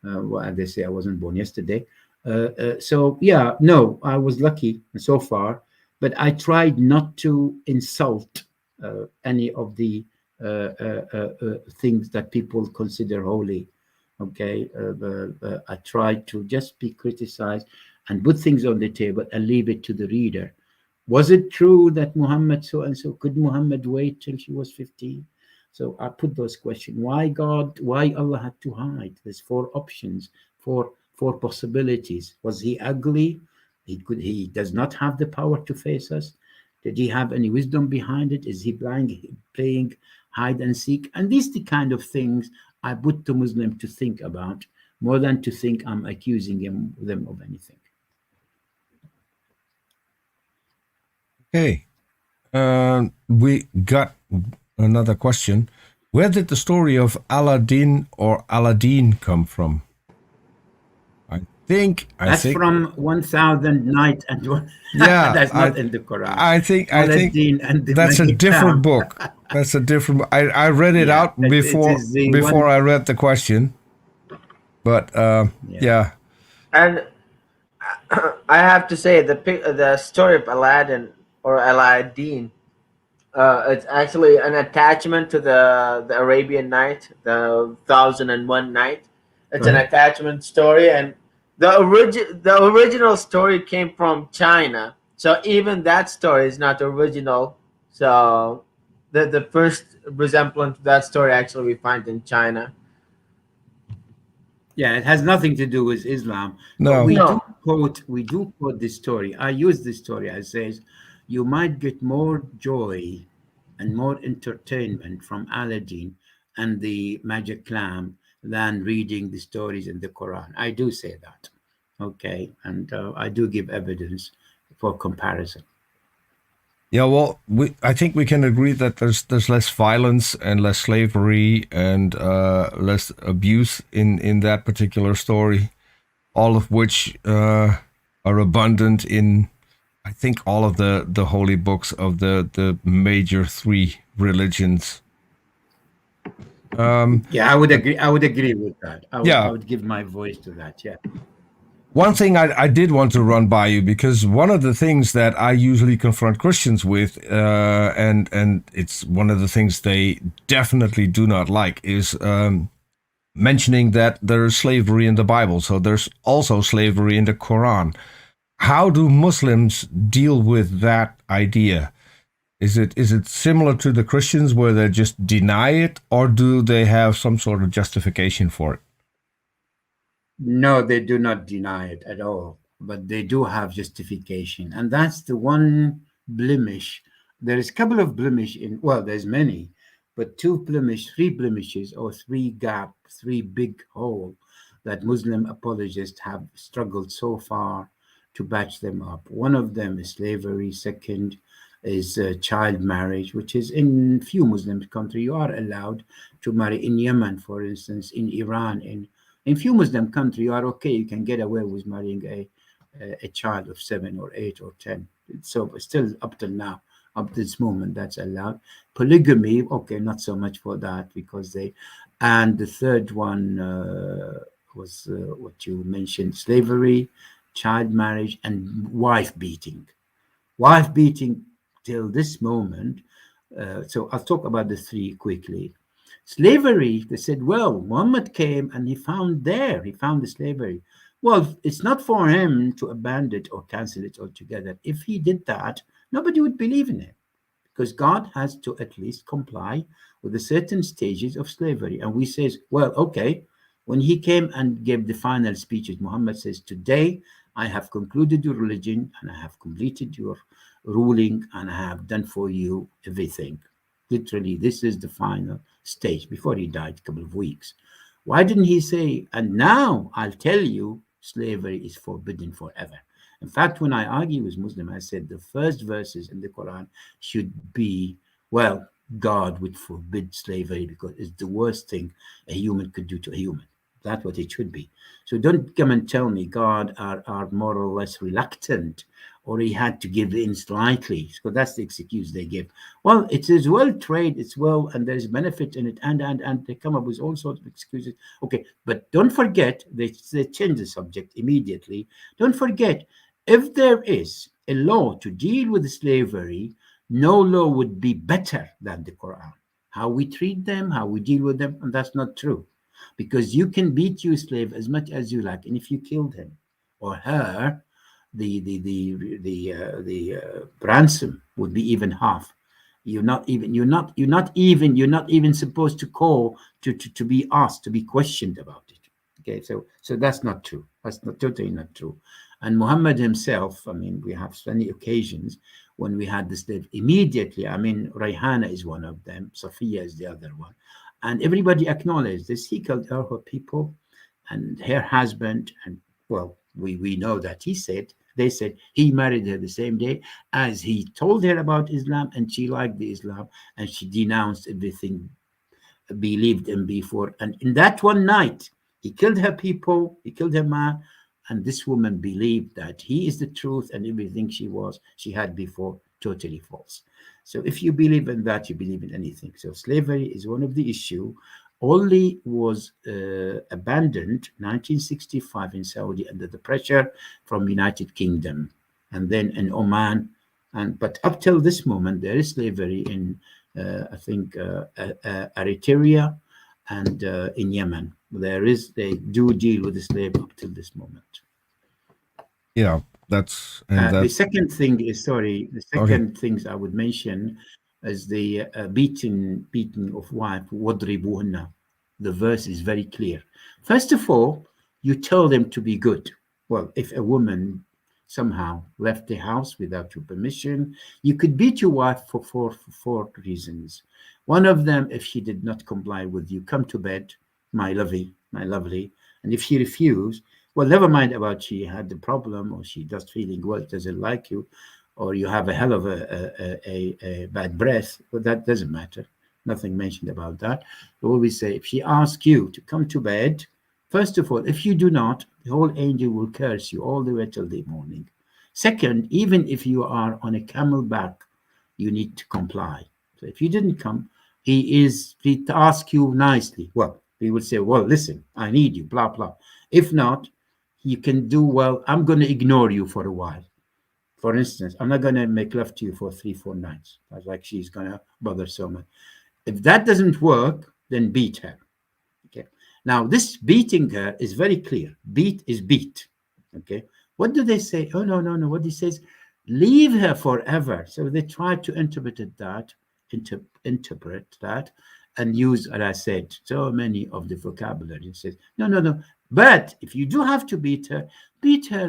Well, they say I wasn't born yesterday. So yeah, no, I was lucky so far, but I tried not to insult any of the things that people consider holy. Okay, I tried to just be criticized and put things on the table and leave it to the reader. Was it true that Muhammad so and so? Could Muhammad wait till she was 15? So I put those questions. Why God? Why Allah had to hide? There's 4 options, four possibilities. Was he ugly? He does not have the power to face us. Did he have any wisdom behind it? Is he playing hide and seek? And these the kind of things I put to Muslim to think about, more than to think I'm accusing them of anything. Okay. We got another question. Where did the story of Aladdin or Aladdin come from? I think from 1,000 Night and One. Yeah, that's not in the Quran. I think Aladdin and the that's a Magic different Lamp. book. That's a different. I read it out before I read the question, but yeah. And I have to say the story of Aladdin or Aladdin, it's actually an attachment to the Arabian Night, the 1001 Night. It's an attachment story, and the original story came from China. So even that story is not original. So the first resemblance to that story actually we find in China. Yeah, it has nothing to do with Islam. No. We do quote this story. I use this story. I says, you might get more joy and more entertainment from Aladdin and the magic lamp than reading the stories in the Quran. I do say that. Okay, and I do give evidence for comparison. Yeah, well, I think we can agree that there's less violence and less slavery and less abuse in that particular story, all of which are abundant in, I think, all of the holy books of the major 3 religions. Yeah, I would agree. I would agree with that. I would give my voice to that. Yeah. One thing I did want to run by you, because one of the things that I usually confront Christians with, and it's one of the things they definitely do not like, is mentioning that there's slavery in the Bible. So there's also slavery in the Quran. How do Muslims deal with that idea? Is it similar to the Christians where they just deny it, or do they have some sort of justification for it? No, they do not deny it at all, but they do have justification. And that's the one blemish. There is a couple of blemish there's many, but three blemishes, or three big hole that Muslim apologists have struggled so far to patch them up. One of them is slavery. Second is child marriage, which is in few Muslim countries you are allowed to marry. In Yemen, for instance, in Iran, in few Muslim countries you are okay. You can get away with marrying a child of 7 or 8 or 10. So still up till now, up to this moment, that's allowed. Polygamy, okay, not so much for that because they. And the third one was what you mentioned: slavery, child marriage, and wife beating. Wife beating till this moment. So I'll talk about the three quickly. Slavery, they said, well, Muhammad came and he found the slavery. Well, it's not for him to abandon it or cancel it altogether. If he did that, nobody would believe in him because God has to at least comply with the certain stages of slavery. And we says, well, okay, when he came and gave the final speeches, Muhammad says, today I have concluded your religion and I have completed your ruling and I have done for you everything. Literally, this is the final stage before he died, a couple of weeks. Why didn't he say, and now I'll tell you, slavery is forbidden forever? In fact, when I argue with Muslim, I said the first verses in the Quran should be, well, God would forbid slavery because it's the worst thing a human could do to a human. That's what it should be. So don't come and tell me God are more or less reluctant or he had to give in slightly. So that's the excuse they give. Well, it is well trade, it's well, and there's benefit in it, and they come up with all sorts of excuses. Okay, but don't forget, they change the subject immediately. Don't forget, if there is a law to deal with slavery, no law would be better than the Quran. How we treat them, how we deal with them, and that's not true. Because you can beat your slave as much as you like, and if you killed him or her, the ransom would be even half. You're not even supposed to call to be asked, to be questioned about it. Okay, so that's not true. That's not totally not true. And Muhammad himself, I mean, we have many occasions when we had the slave immediately. I mean, Rayhana is one of them, Safiya is the other one. And everybody acknowledged this. He killed her people and her husband. And well, we know that they said he married her the same day as he told her about Islam, and she liked the Islam and she denounced everything believed in before. And in that one night, he killed her people, he killed her man, and this woman believed that he is the truth and everything she had before, totally false. So if you believe in that, you believe in anything. So slavery is one of the issue. Only was abandoned 1965 in Saudi under the pressure from United Kingdom, and then in Oman. But up till this moment, there is slavery in I think Eritrea and in Yemen. They do deal with the slave up till this moment. Yeah, that's the second thing is things I would mention is the beating of wife. وَضْرِبُوهُنَّ. The verse is very clear. First of all, you tell them to be good. Well, if a woman somehow left the house without your permission, you could beat your wife for four reasons. One of them, if she did not comply with you, come to bed, my lovely. And if she refused, well, never mind about she had the problem or she just feeling well, doesn't like you, or you have a hell of a bad breath, but that doesn't matter. Nothing mentioned about that. We always say, if she asks you to come to bed, first of all, if you do not, the whole angel will curse you all the way till the morning. Second, even if you are on a camel back, you need to comply. So if you didn't come, he asks you nicely. Well, he will say, well, listen, I need you, blah, blah. If not, you can do, well, I'm going to ignore you for a while. For instance, I'm not going to make love to you for 3-4 nights. That's like she's going to bother so much. If that doesn't work, then beat her. Okay. Now, this beating her is very clear. Beat is beat. Okay. What do they say? Oh, no. What he says, leave her forever. So they try to interpret that and use, as I said, so many of the vocabulary. It says, no. But if you do have to beat her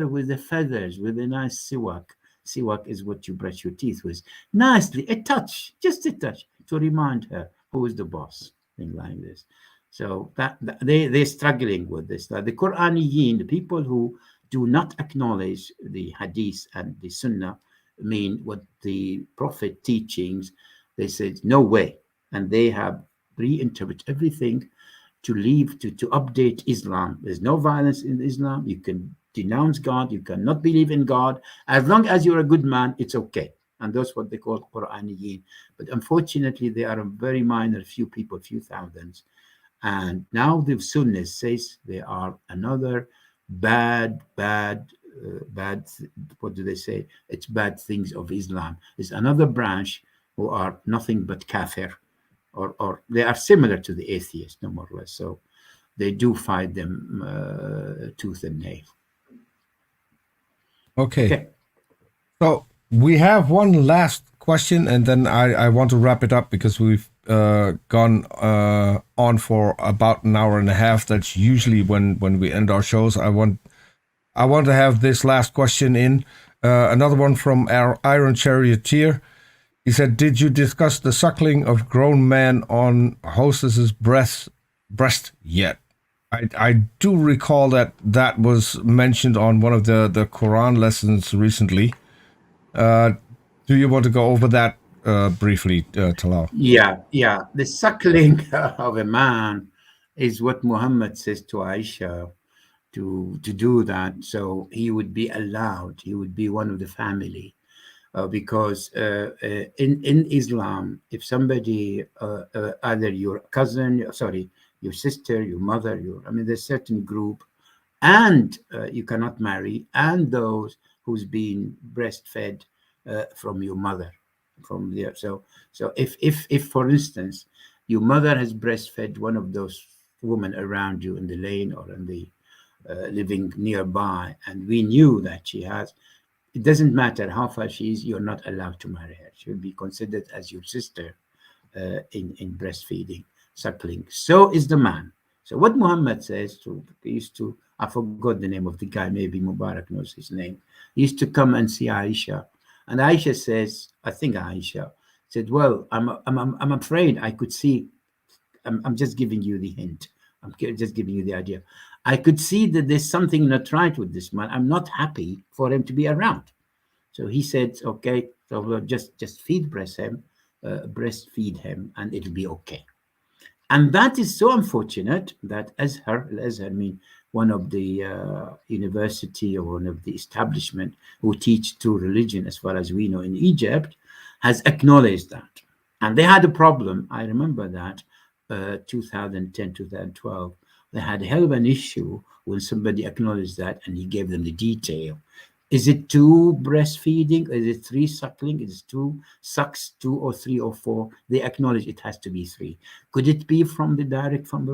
with the feathers, with a nice siwak. Siwak is what you brush your teeth with. Nicely, a touch, just a touch, to remind her Who is the boss? Thing like this. So they're struggling with this. That the Quraniyin, the people who do not acknowledge the Hadith and the Sunnah, mean what the Prophet teachings, they said no way, and they have reinterpreted everything to leave to update Islam. There's no violence in Islam. You can denounce God. You cannot believe in God. As long as you're a good man, it's okay. And that's what they call Quraniyin. But unfortunately, they are a very minor few people, few thousands. And now the Sunnis says they are another bad, what do they say? It's bad things of Islam. It's another branch who are nothing but kafir, or they are similar to the atheists, no more or less. So they do fight them tooth and nail. Okay. So we have one last question, and then I want to wrap it up because we've gone on for about an hour and a half. That's usually when we end our shows. I want to have this last question in. Another one from our Iron Charioteer. He said, "Did you discuss the suckling of grown men on hostess's breast yet?" I do recall that was mentioned on one of the Quran lessons recently. Do you want to go over that briefly, Talal? Yeah. The suckling of a man is what Muhammad says to Aisha to do that. So he would be allowed. He would be one of the family. Because in Islam, if somebody, either your cousin, your sister, your mother, there's a certain group, and you cannot marry, and those who's been breastfed from your mother, from there. So if for instance your mother has breastfed one of those women around you in the lane or in the living nearby, and we knew that she has. It doesn't matter how far she is, you're not allowed to marry her. She will be considered as your sister in breastfeeding, suckling. So is the man. So what Muhammad says I forgot the name of the guy, maybe Mubarak knows his name. He used to come and see Aisha. And Aisha says, I think Aisha said, well, I'm afraid I could see, I'm just giving you the hint. I'm just giving you the idea. I could see that there's something not right with this man. I'm not happy for him to be around. So he said, okay, so we'll just breastfeed him, and it'll be okay. And that is so unfortunate that Azhar mean one of the university or one of the establishment who teach true religion, as far as we know in Egypt, has acknowledged that. And they had a problem. I remember that 2010, 2012. They had a hell of an issue when somebody acknowledged that and he gave them the detail. Is it 2 breastfeeding? Is it 3 suckling? Is it 2 sucks, 2 or 3 or 4? They acknowledge it has to be 3. Could it be from the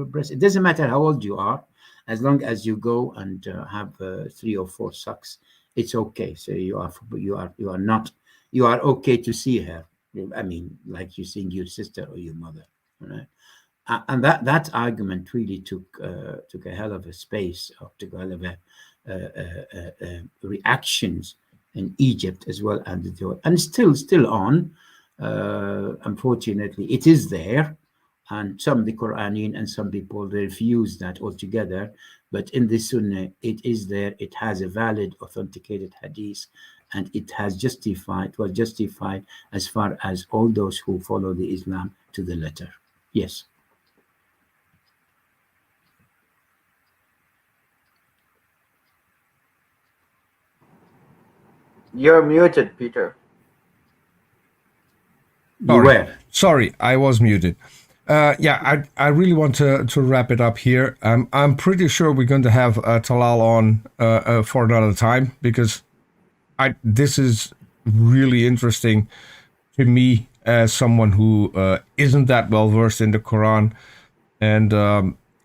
breast? It doesn't matter how old you are, as long as you go and have 3 or 4 sucks, it's okay. So you are okay to see her. Like you're seeing your sister or your mother, right? And that argument really took a hell of a space, took a hell of a reactions in Egypt as well, and still on. Unfortunately, it is there, and some the Quranian and some people they refuse that altogether. But in the Sunnah, it is there. It has a valid, authenticated hadith, and it was justified as far as all those who follow the Islam to the letter. Yes. You're muted, Peter. Sorry, I was muted. I really want to wrap it up here. I'm pretty sure we're going to have Talal on for another time, because this is really interesting to me as someone who isn't that well versed in the Quran, and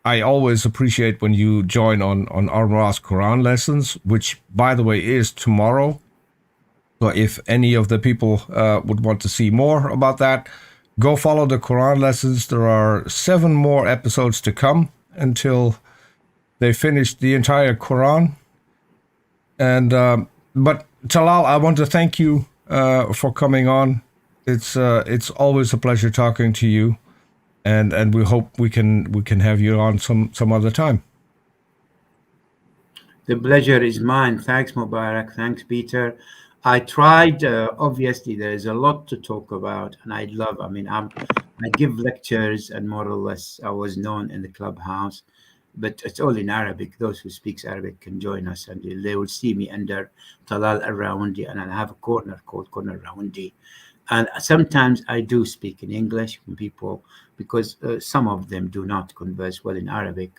I always appreciate when you join on Armara's Quran lessons, which, by the way, is tomorrow. So if any of the people would want to see more about that, go follow the Quran lessons. There are 7 more episodes to come until they finish the entire Quran. And but Talal, I want to thank you for coming on. It's always a pleasure talking to you. and we hope we can have you on some other time. The pleasure is mine. Thanks, Mubarak. Thanks, Peter. I tried. Obviously, there is a lot to talk about, and I love. I mean, I give lectures, and more or less, I was known in the clubhouse, but it's all in Arabic. Those who speak Arabic can join us, and they will see me under Talal Rawandi, and I have a corner called Corner Rawandi. And sometimes I do speak in English when people, because some of them do not converse well in Arabic.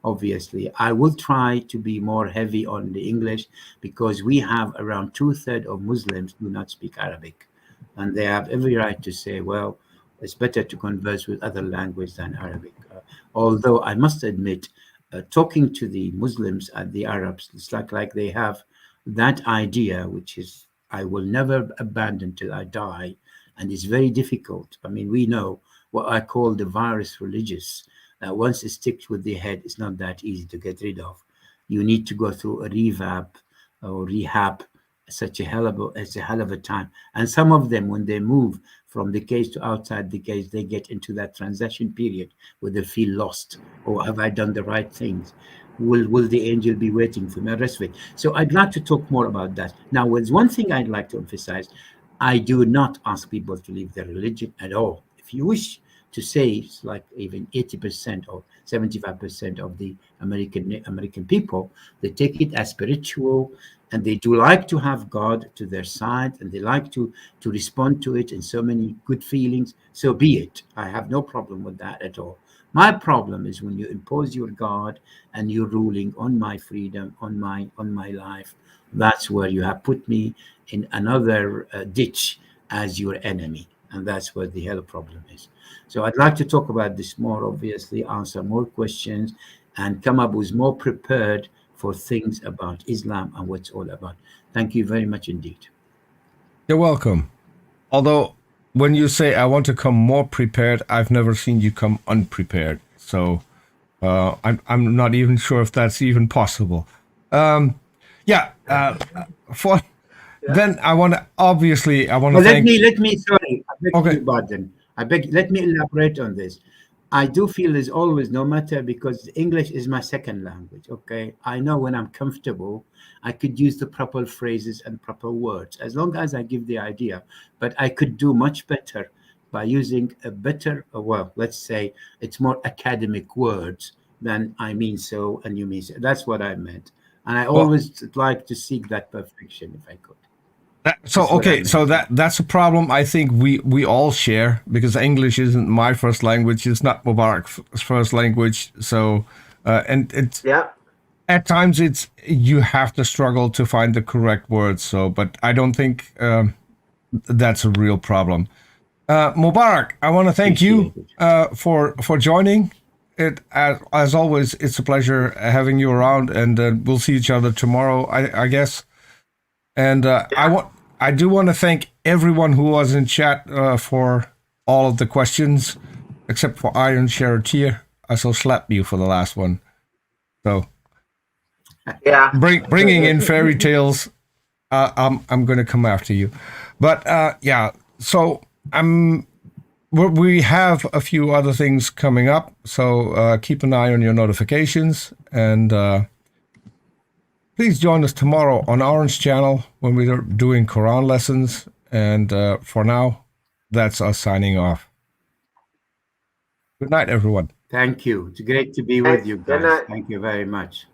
Obviously, I will try to be more heavy on the English because we have around 2/3 of Muslims do not speak Arabic, and they have every right to say, well, it's better to converse with other language than Arabic. Although I must admit, talking to the Muslims and the Arabs, it's like they have that idea, which is I will never abandon till I die, and it's very difficult. I mean, we know what I call the virus religious. Once it sticks with the head, it's not that easy to get rid of. You need to go through a rehab, such a hell of a time. And some of them, when they move from the cage to outside the cage, they get into that transition period where they feel lost. Or have I done the right things? Will the angel be waiting for me? The rest of it. So I'd like to talk more about that. Now, there's one thing I'd like to emphasize. I do not ask people to leave their religion at all. If you wish to say, it's like even 80% or 75% of the American people, they take it as spiritual, and they do like to have God to their side, and they like to respond to it in so many good feelings. So be it. I have no problem with that at all. My problem is when you impose your God and you're ruling on my freedom, on my life. That's where you have put me in another ditch as your enemy, and that's where the hell problem is. So I'd like to talk about this more, obviously, answer more questions, and come up with more prepared for things about Islam and what it's all about. Thank you very much indeed. You're welcome. Although, when you say I want to come more prepared, I've never seen you come unprepared. So I'm not even sure if that's even possible. Then I want to thank. Let me. Sorry, I beg your pardon. Let me elaborate on this. I do feel there's always, no matter, because English is my second language. Okay, I know when I'm comfortable, I could use the proper phrases and proper words as long as I give the idea. But I could do much better by using a better, well, let's say it's more academic words than I mean so and you mean so. That's what I meant, and I always like to seek that perfection if I could. That's a problem I think we all share, because English isn't my first language. It's not Mubarak's first language. So and it's at times you have to struggle to find the correct words. So, but I don't think that's a real problem. Mubarak, I want to thank you for joining. It as always, it's a pleasure having you around, and we'll see each other tomorrow, I guess. And I do want to thank everyone who was in chat for all of the questions, except for Iron Charioteer. I shall slap you for the last one. So, bringing in fairy tales, I'm going to come after you. But so we have a few other things coming up. So keep an eye on your notifications, and please join us tomorrow on Orange Channel when we're doing Quran lessons. And for now, that's us signing off. Good night, everyone. Thank you. It's great to be with you guys. Thank you very much.